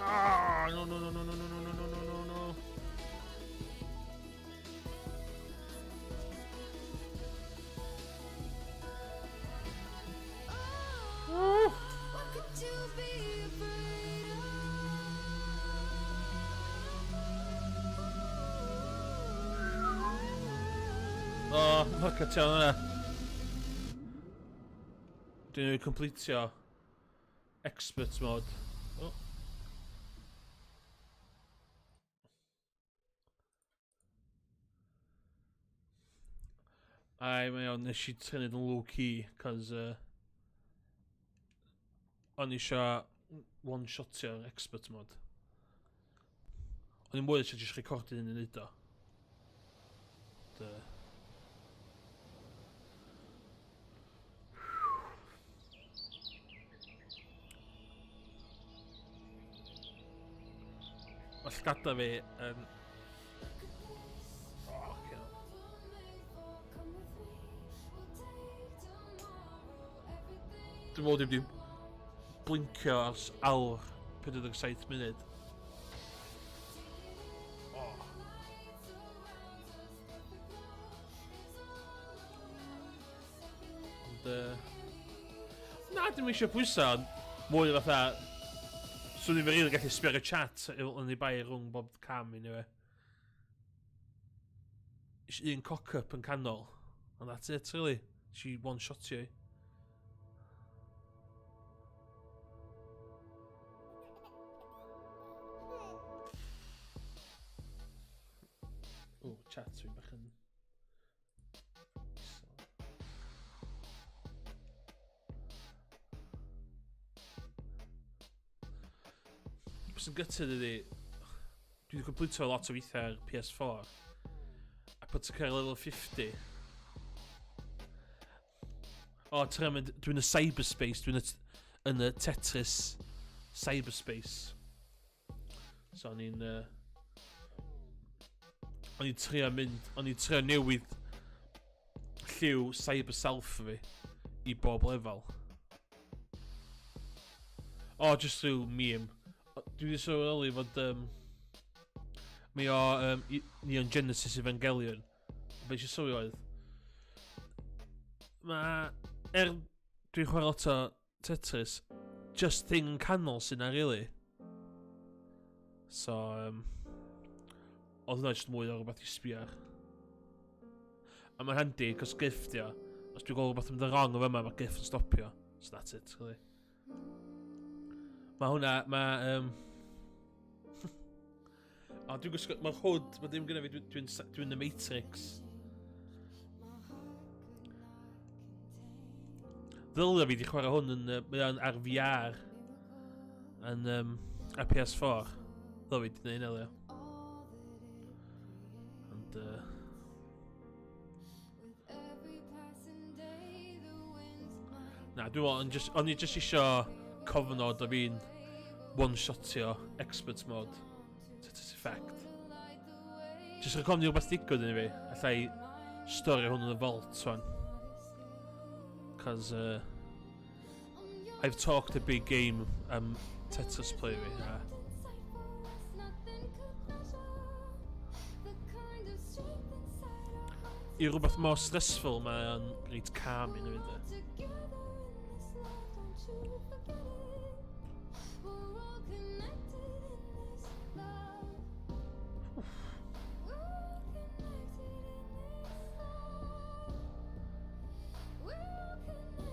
Ah, no. Oh, look at hwnna. Dyn nhw'n completio expert mode. Oh. Ai, mae o'n nes i tynnu yn low-key, cos o'n i isio one-shotio expert mode. O'n i'n mwyn eisiau jyst recordio hyn yn neud o. All gada fi yn... Dwi'n meddwl wedi blincio ars awr 47 munud. Ond... Na, ddim eisiau pwysa, mwy o fatha... Swn i'n rili gallu sbio ar y chat yn ei bai rhwng bob cam anyway. Un cock-up yn canol. And that's it, really. She one-shotio i. O, chat fi'n bach yn... Sy'n gytid ydi, dwi wedi completio lot o weithiau ar PS4 a put to cael level 50 dwi'n y cyberspace, dwi'n y Tetris cyberspace, so o'n i'n trio newid lliw cyber self fi i bob lefel just through meme. Dwi wedi sylweddoli fod mi o Neon Genesis Evangelion. Be eisiau sylwi oedd? Dwi'n chwarae lot o Tetris, just thing yn canol sy'n na, really. So, oedd hwnna jyst mwy o rhywbeth i sbio ar. A mae'n handi, cos gifftio. Os dwi'n gweld rhywbeth yn mynd yn wrong o fyma, mae'r gift yn stopio. So that's it, really. Mae hwnna, dwi'n gwisgo, mae'r hood, mae ddim gyda fi, dwi'n y Matrix. Ddylio fi di chwarae hwn yn ar VR yn ar PS4. Ddylio fi di neud elio. Ond Na, dwi'n o'n i just isio cofnod o fi'n one-shotio expert mode. Tetris Effect. Just recomni rhywbeth digwydd i fi. Allai stori hwn yn y vault, swan. Cos, I've talked a big game Tetris play fi, I rhywbeth mor stressful, mae'n gwneud calm i nhw,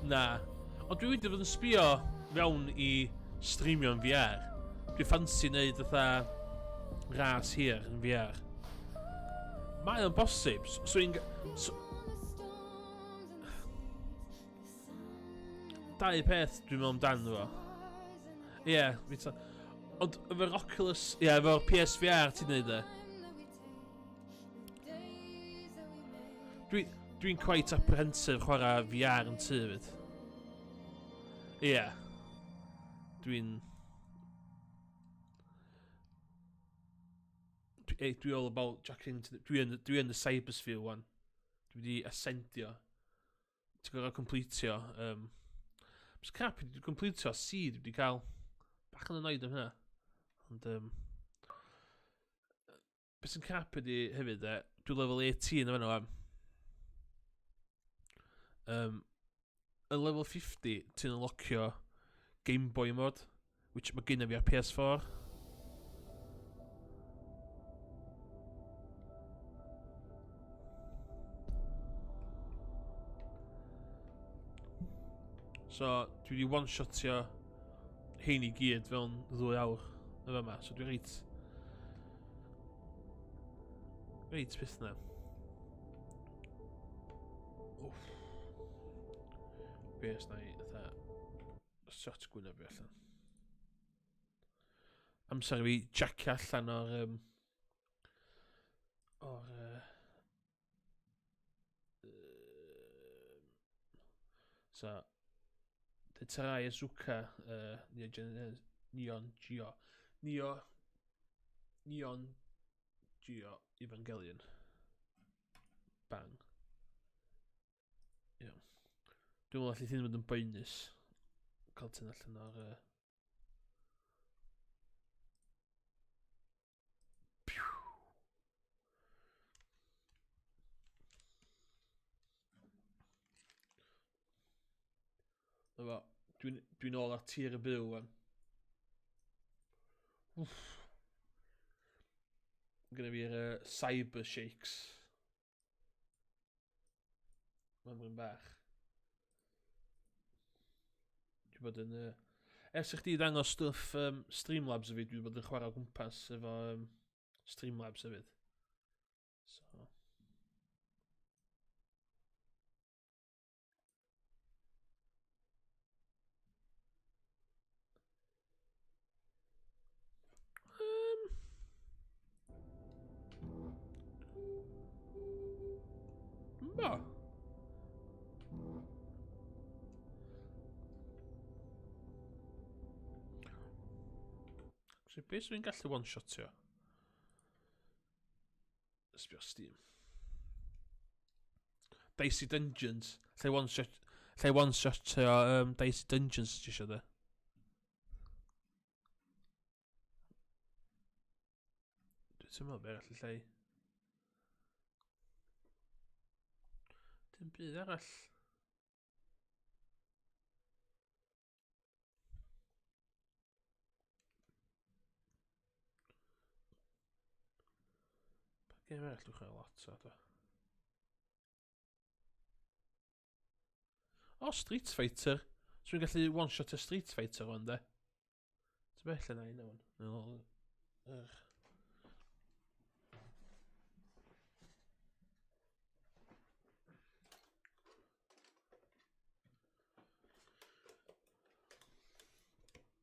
Na. Ond dwi wedi fod yn sbio fewn I streamio'n VR. Dwi ffansi neud fatha ras hir yn VR. Mae o'n bosib. Dau peth dwi'n meddwl amdano fo. Ie, ond efo'r Oculus, ie, efo'r PSVR ti'n neud e. Dwi'n quite apprehensive chwarae VR yn tu fyd. Ie. Dwi'n all about jacking into... Dwi yn y cybersphere wan. Dwi wedi ascendio. Ti'n gorau completio. Bys crap, dwi wedi completio seed. Dwi wedi cael bach yn annoyed am hynna. Ond... Bys yn crap ydi hefyd dwi level 18 yn fan'na wan. Yn level 50 ti'n unlockio Game Boy mode, which mae gynna fi ar PS4. So, dwi wedi one-shotio hein I gyd fewn 2 awr y fyma, so dwi reit peth na. Be os na I shot gwyneb fi allan. Amser fi jaccio allan so Tetsuya Azuka Neon Geo Evangelion bang. Ie. Dwi'n meddwl allu ti'n mynd yn boenus cael ti'n allan o'r Dwi'n ôl ar tir y byw wan. Gynna fi'r cyber shakes. Mae'n rhan bach. Dwi bod yn... Ers I chdi dangos stwff Streamlabs hefyd, dwi bod yn chwarae o gwmpas efo Streamlabs hefyd. So... Ba. So beth dwi'n gallu one-shotio? Sbio Steam. Dicey Dungeons. Lle one-shotio Dicey Dungeons ti isio de? Dwi'n meddwl beth allu lle... Dim byd arall. Pa gêm arall dwi'n chwarae lot o da? O, Street Fighter. So dwi'n gallu one-shot y Street Fighter o'n de. Ti'n beth lle na un o'n?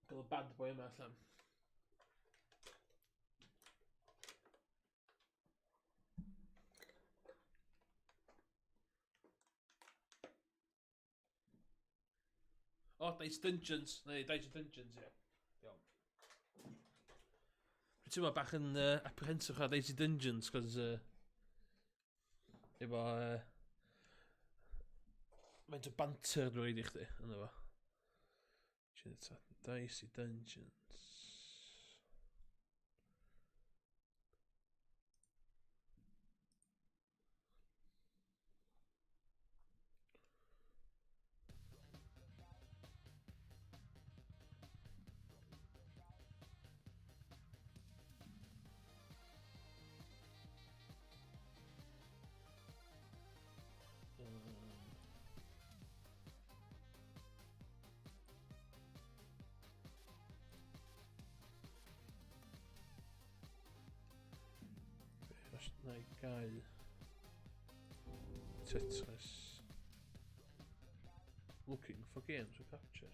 Gael y bad boy yma allan. Dice Dungeons. Nee, Dice Dungeons, ie. Iawn. Dwi'n teimlo bach yn apprehensive ar Dice Dungeons, cos efo faint o banter dwi'n reid i chdi, yna fo. Dice Dungeons. Na I gael Tetris. Looking for games to capture.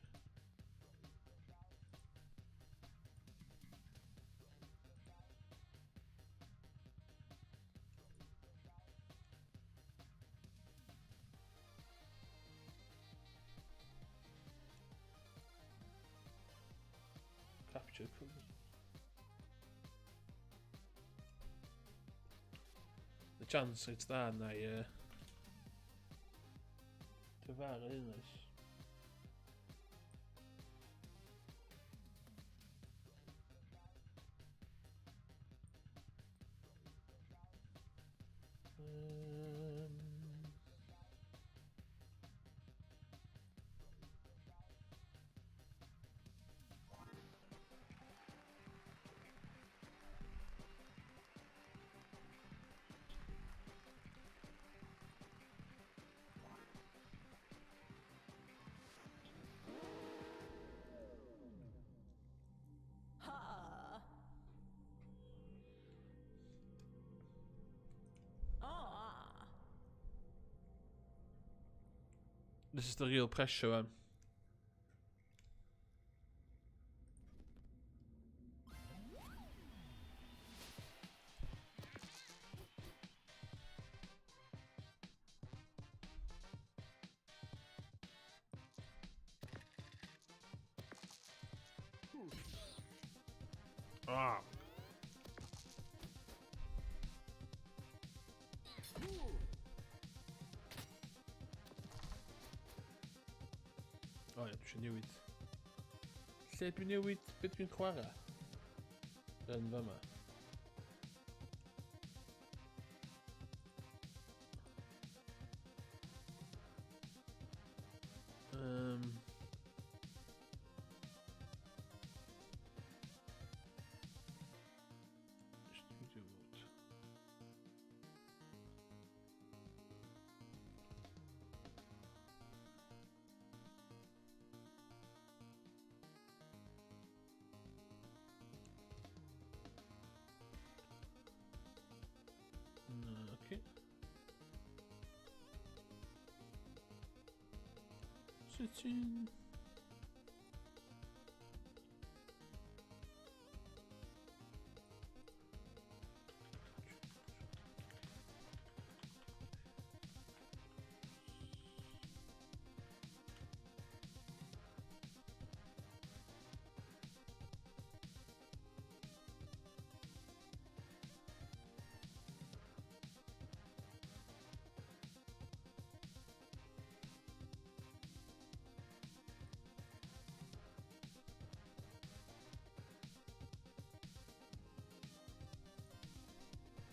Capture colours. The chance it's that na I dyfaru hyn oes. This is the real pressure one. Ah. O ia, dwi eisiau newid. Lle dwi'n newid beth dwi'n chwarae? Yn fama. Okay. Sitting.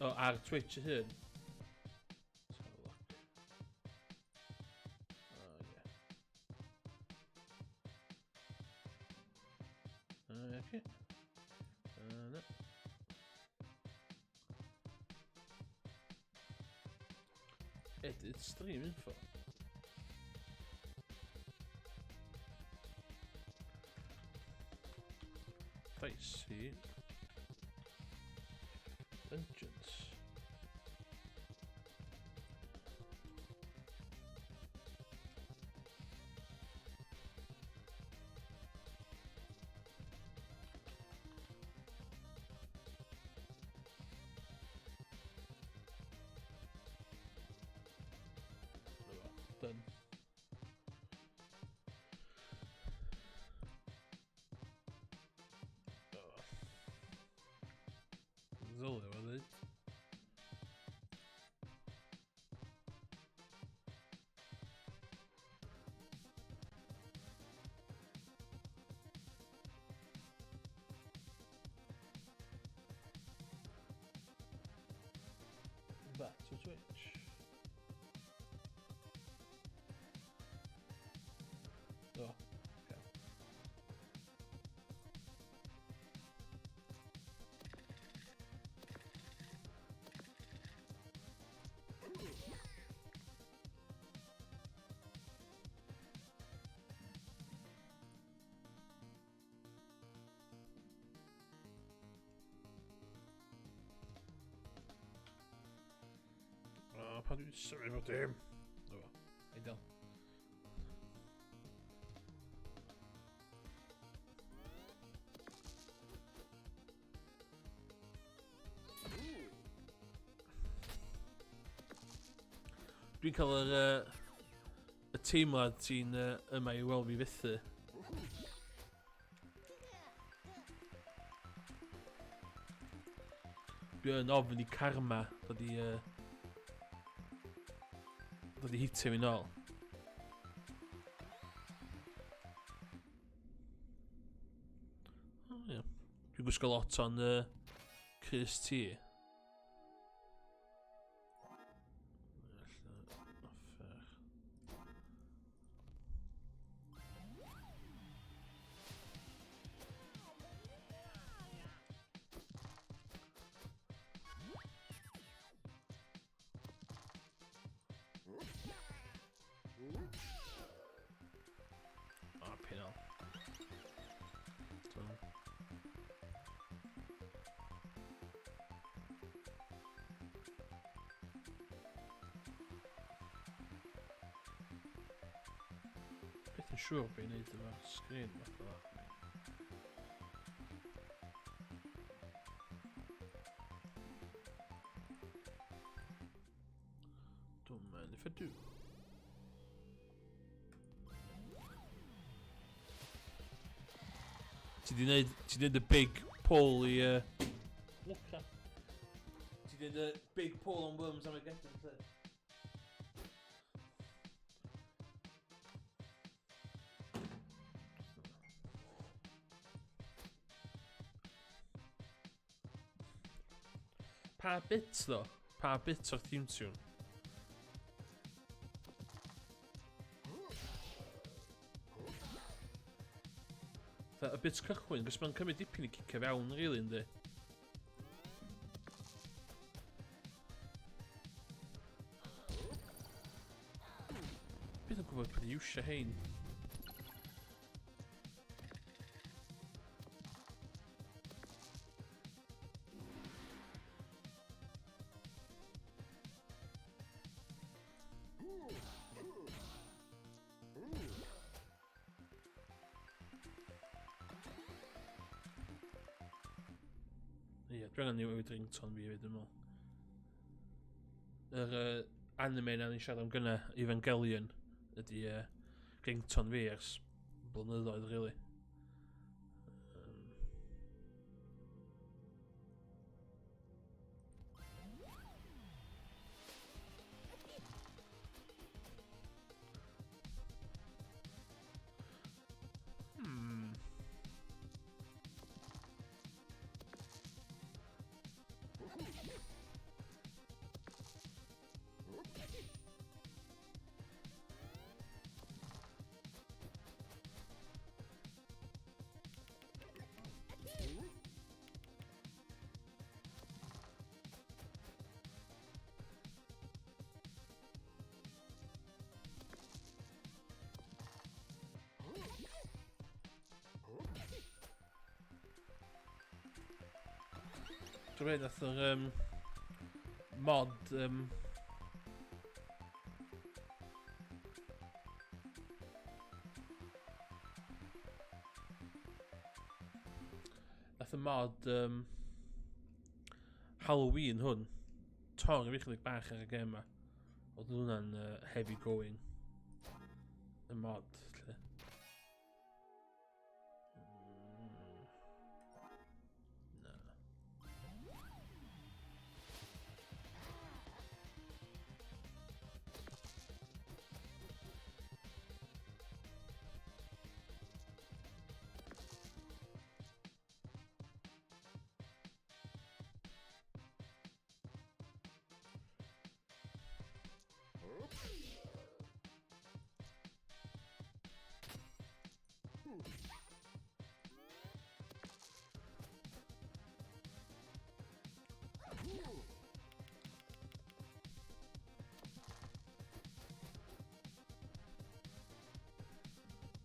Oh, ar Twitch y hyn. Let's have a look. Oh, yeah. Okay. No. Edit stream info. Spicy. Dungeons. Done. ddylio fo ddweud. Back to Twitch. Oh, okay. Pan dwi'n symud fo dim. O, Eidal. Dwi'n cael y teimlad ti'n yma i weld fi fethu. Dwi yn ofn i karma dod i hitio fi nôl. O ie. Dwi'n gwisgo lot o'n Chris T. Penal. So. Beth yn siŵr beth i wneud efo'r sgrin fath o. Don't mind if I do. Ti di neud y big pull i Luca. Ti di neud y big pull on Worms Armageddon te. Pa bits ddo? Pa bits o'r theme tune? Y bits cychwyn, cos mae'n cymryd dipyn i cicio fewn, rili, yndi? Bydd yn gwybod pwy i iwsio hein. Ie, dwi'n angen newid ringtone fi hefyd, dwi'n meddwl. Yr anime na ni'n siarad am gynna, Evangelion, ydy ringtone fi ers blynyddoedd, rili. Dwi'n meddwl nath yr mod nath y mod Halloween hwn torri fi chydig bach ar y gêm ma. Oedd hwnna'n heavy going y mod lle.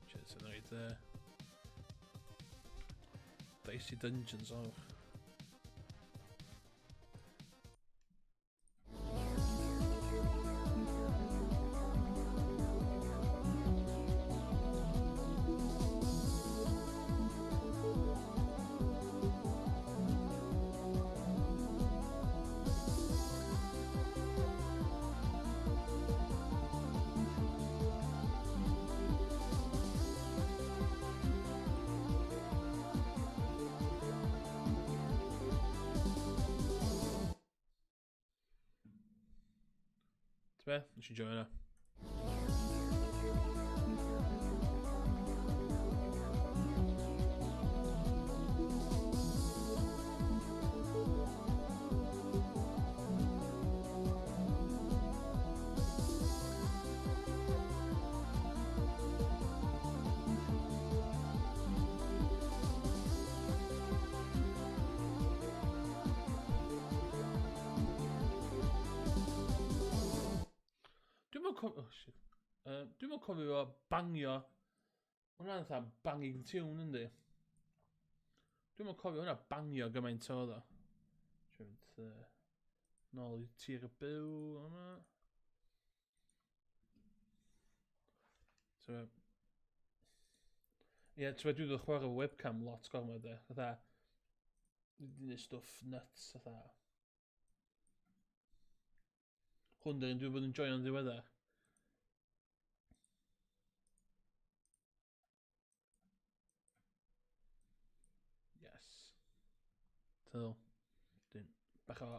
Shit, so right there. Dicey dungeons auch. Nes i joio yna. Dwi'n cofio bangio hwnna'n fatha banging tune yndi. Dwi'n cofio hwnna bangio gymaint o ddo. Nôl i tir y byw hwnna. Ie, dwi wedi chwarae webcam lot gormod e. Fatha, dwi'n gwneud stwff nuts, fatha. Hwn dyn dwi'n bod yn joio'n ddiweddar. Yes. So, dyn, bach o...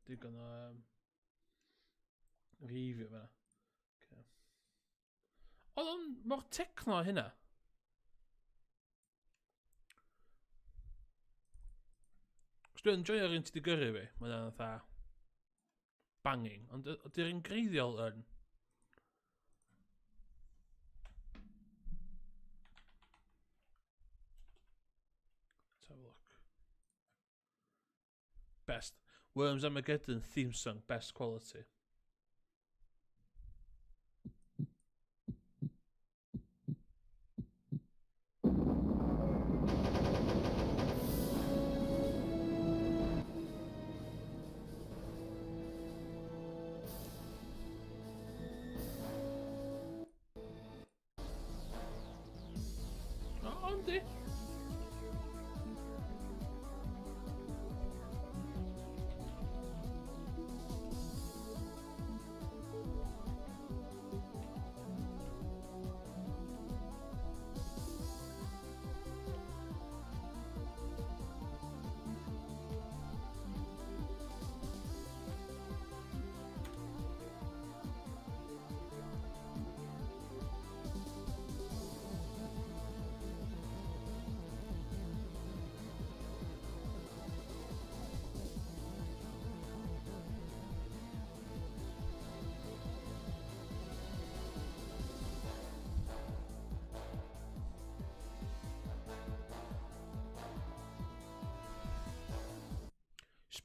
Digon o review fyna. Okay. Oedd o'n mor techno hynna? Os dwi'n enjoyo'r un ti di gyrru fi, mae'n fatha banging, ond ydy'r un greiddiol yn... Let's have a look. Best. Worms Armageddon theme song, best quality. Oh, yndi.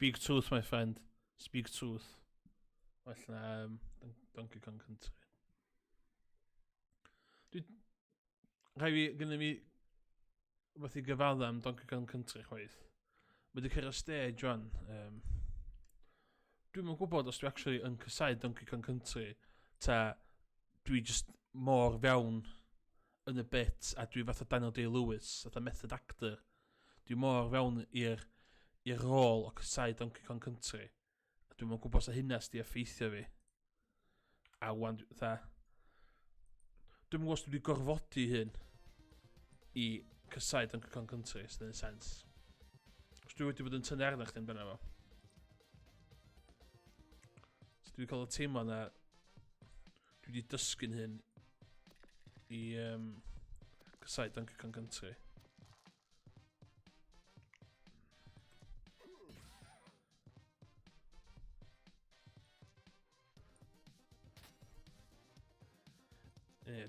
Speak truth, my friend. Speak truth. Well na Donkey Kong Country. Gynna fi beth i gyfadda am Donkey Kong Country chwaith. Mae di cyrra stage rwan. Dwi'n gwybod os dwi actually yn cysau Donkey Kong Country ta dwi just mor fewn yn y bit a dwi fatha Daniel Day-Lewis, fatha method actor. Dwi mor fewn i'r rôl o cysau Donkey Kong Country. A dwi'n gwybod os hynna sydd i effeithio fi. A wan, Dwi'n gwybod os dwi wedi gorfodi hyn i cysau Donkey Kong Country, sydd yn sens. Os dwi wedi bod yn tynernach dyn benna fo. Os dwi wedi cael y teimlo na dwi wedi dysgu'n hyn i cysau Donkey Kong Country.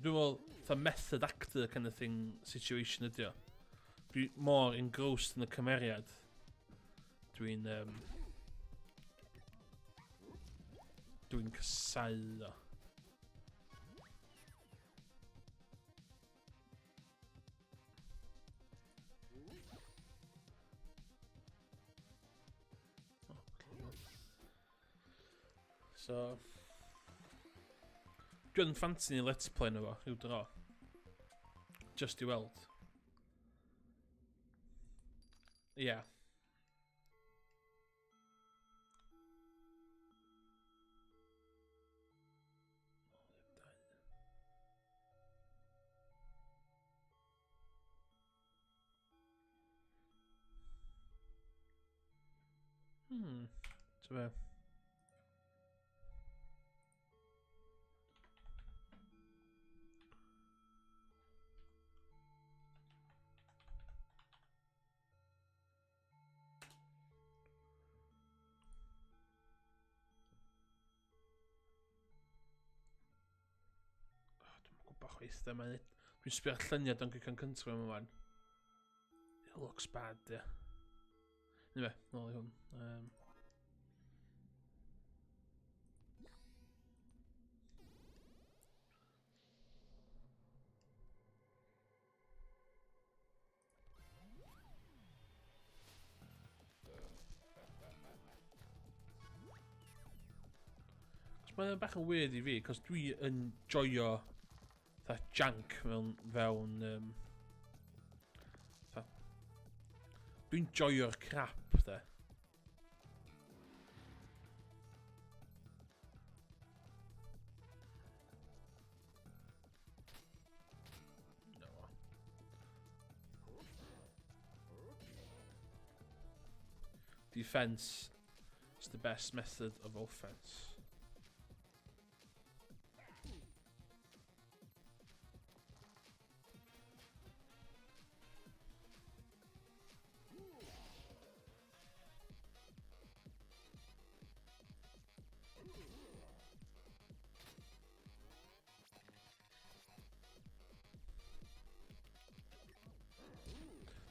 Dwi'n meddwl, the method actor kind of thing situation ydi o. Dwi mor engrossed yn y cymeriad. Dwi'n cysau o. So... Dwi'n fancy ni let's play nhw fo, i'w dro. Just i weld. Yeah. So fe. Dwi'n sbio ar lluniau Donkey Kong Country yma fan. It looks bad, yeah. Anyway, nôl i hwn. Mae'n bach yn weird i fi, cos dwi yn joio jank fewn dwi'n joio'r crap de. Defense is the best method of offense.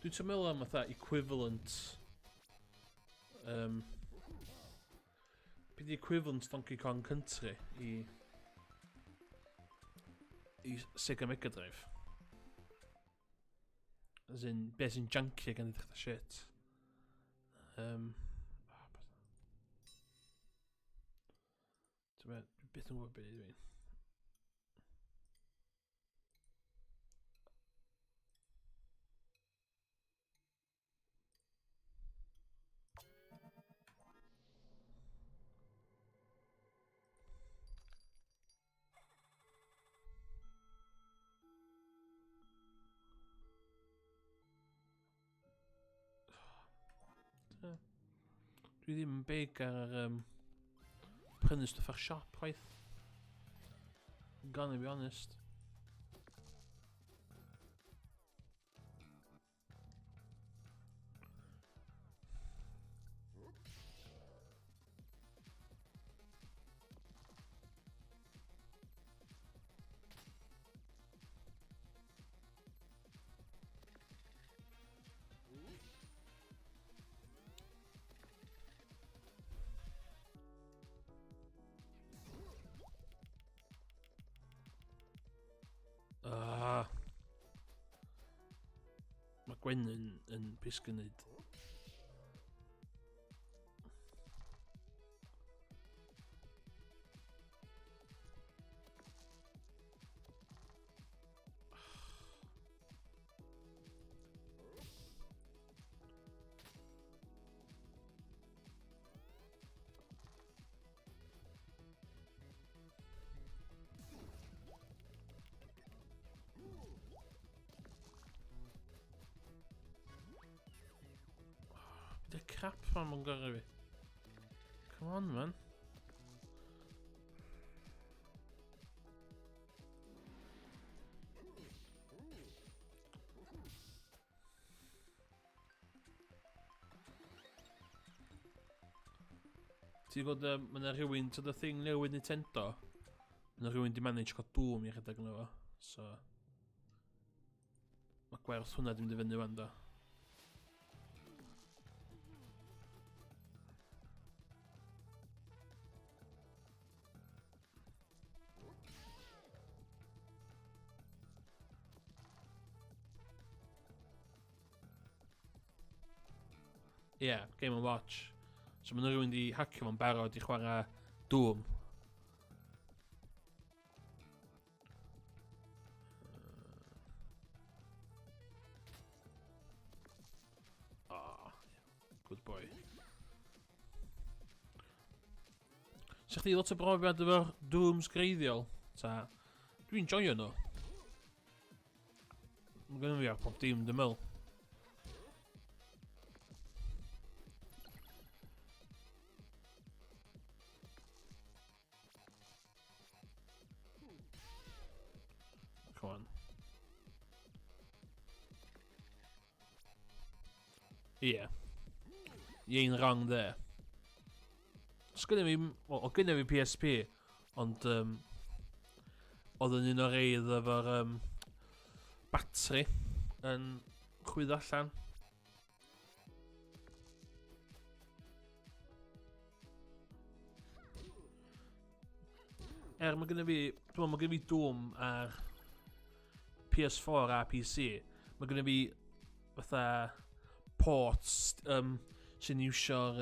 Dwi'n tymlo am fatha equivalent be di equivalent Donkey Kong Country i Sega Mega Drive. As in, be sy'n junky gan edrych da shit. Dwi'n beth yn gwybod beth i dwi'n. Dwi ddim yn big ar prynu stwff ar siop chwaith. Gonna be honest. Mae Gwen yn pisgynnud. crap fan ma'n gyrru fi. Come on, man. Ti'n gwybod, mae yna rhywun, to the thing newydd Nintendo. Mae yna rhywun di manage cael dŵm i rhedeg yno fo. So... Mae gwerth hwnna di mynd i fyny fan da. Yeah, Game & Watch. So mae rhywun di hacio fo'n barod i chwarae Doom. Good boy. Sa'ch chi lot o brofiad efo'r Dooms greiddiol? Ta, dwi'n joio nhw. Mae gynnu fi ar pob dim, dim myl. Come on. Yeah. Un rang there. Sgynnu fi... Wel, o gynnu fi PSP, ond... oedd yn un o'r eidd efo'r... batri yn chwyddo allan. Mae gynnu fi... Dwi'n meddwl, mae gynnu fi Doom ar PS4 a PC. Mae gynnu fi fatha ports sy'n iwsio'r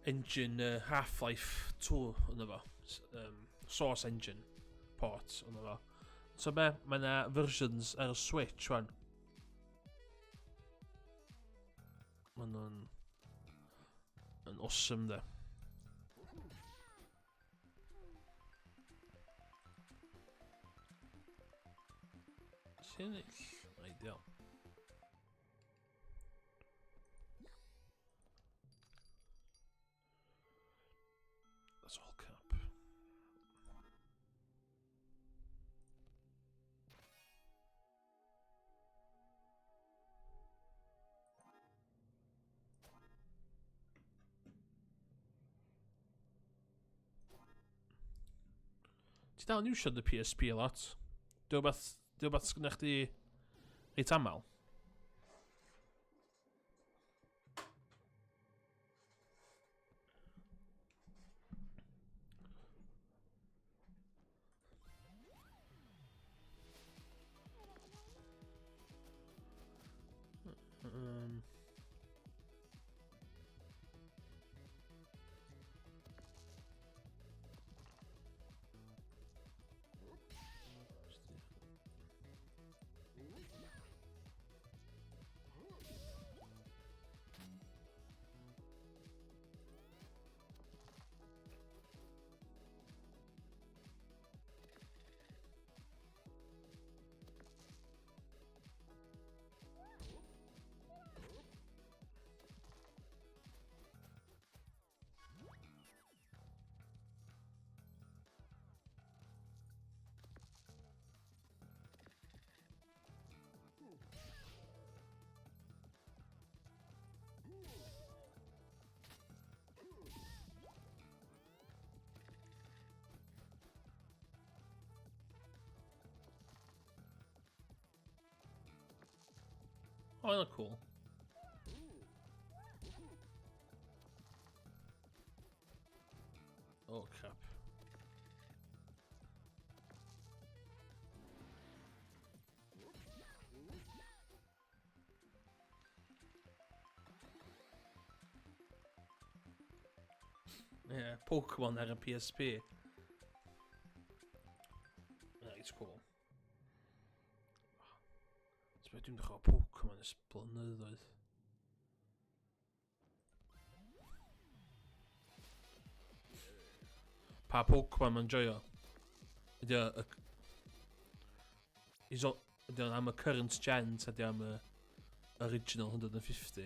engine Half-Life 2 yna fo. Source engine port yna fo. So be, mae yna versions ar y Switch wan. Mae nhw'n... yn awesome de. Sy'n ill? Ideal. That's all cap. Ti dal yn iwsio dy PSP a lot? Dio beth sgynna chdi reit amal? Oh, they look cool. Oh, crap. Yeah, Pokemon ar y PSP. Right, cool. So dwi'n dechrau Pokemon ys blynyddoedd. Pa Pokemon ma'n joio? Ydy o'n am y current gen, ta ydy am y original 150?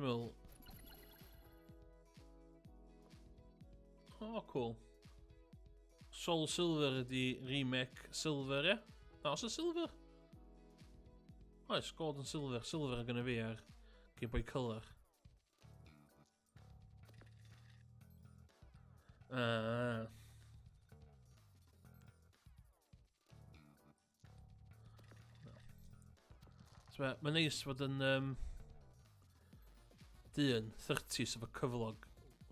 Dwi'n meddwl... O, cool. Soul Silver ydi remake Silver, ie? Na, os y Silver? Oes, Gold and Silver. Silver yn gynnu fi ar Game Boy Color. Mae'n neis fod yn dyn 30s efo cyflog.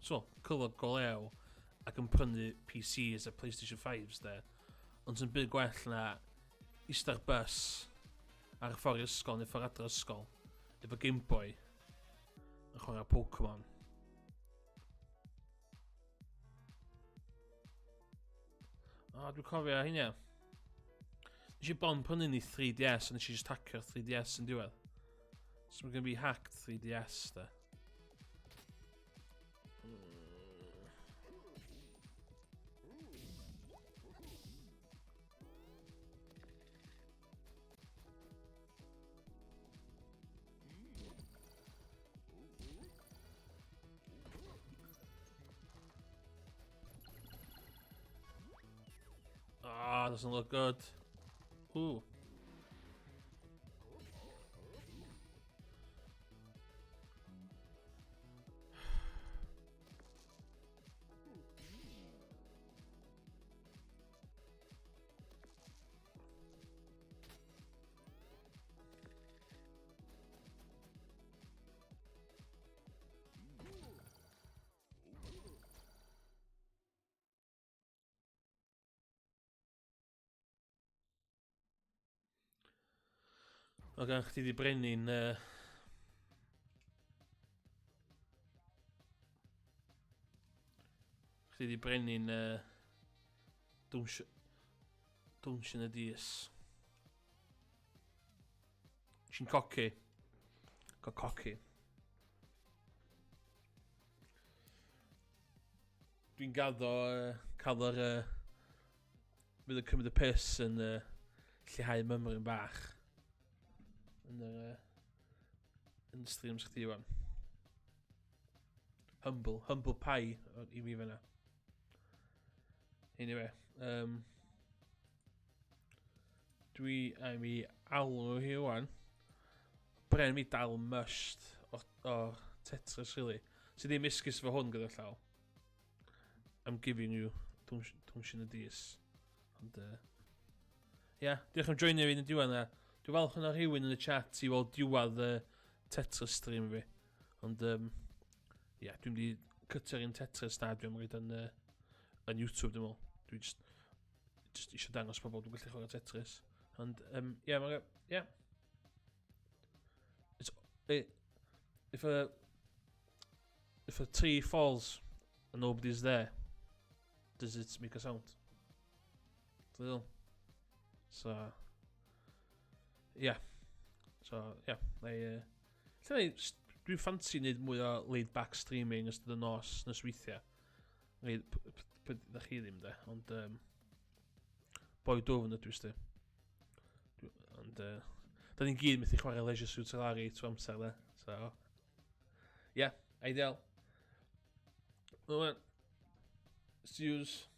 So, cyflog go lew ac yn prynu PCs a PlayStation 5s de. Ond sy'n byd gwell na eistedd bus ar y ffordd ysgol neu ffordd adre ysgol efo Game Boy yn chwarae Pokemon. Dwi'n cofio hynny. Nes i bon prynu ni 3DS a nes i just hacio'r 3DS yn diwedd. So mae'n gonna be hacked 3DS da. Doesn't look good. Ooh. Oce, chdi di brenu'n... Chdi di brenu'n... Dwnsyn y dis. Si'n coci. Coci. Dwi'n gaddo cael yr... Fydd yn cymryd y piss yn lleihau mymryn bach. Yn y streams chdi wan. Humble pie i fi fyna. Anyway, dwi am i alw hi wan. Bren mi dal must o Tetris really. Si ddim esgus fo hwn gyda llaw. I'm giving you Dwnsyn y dis. Ond diolch am joinio fi yn y diwan na. Dwi'n falch yna rhywun yn y chat i weld diwad Tetris stream fi. Ond, dwi'n di cytio'r un Tetris na dwi'n rhaid yn YouTube dwi'n meddwl. Dwi just eisiau dangos pobl dwi'n gallu chwarae Tetris. Ond, If a tree falls and nobody's there, does it make a sound? So... Dwi'n ffansi wneud mwy o laid-back streaming ystod y nos weithiau. Da chi ddim de, ond boi dwfn ydw ysdi. Ond da ni'n gyd methu chwarae Leisure Suit Larry trwy amser de. So, ideal. Well, see yous.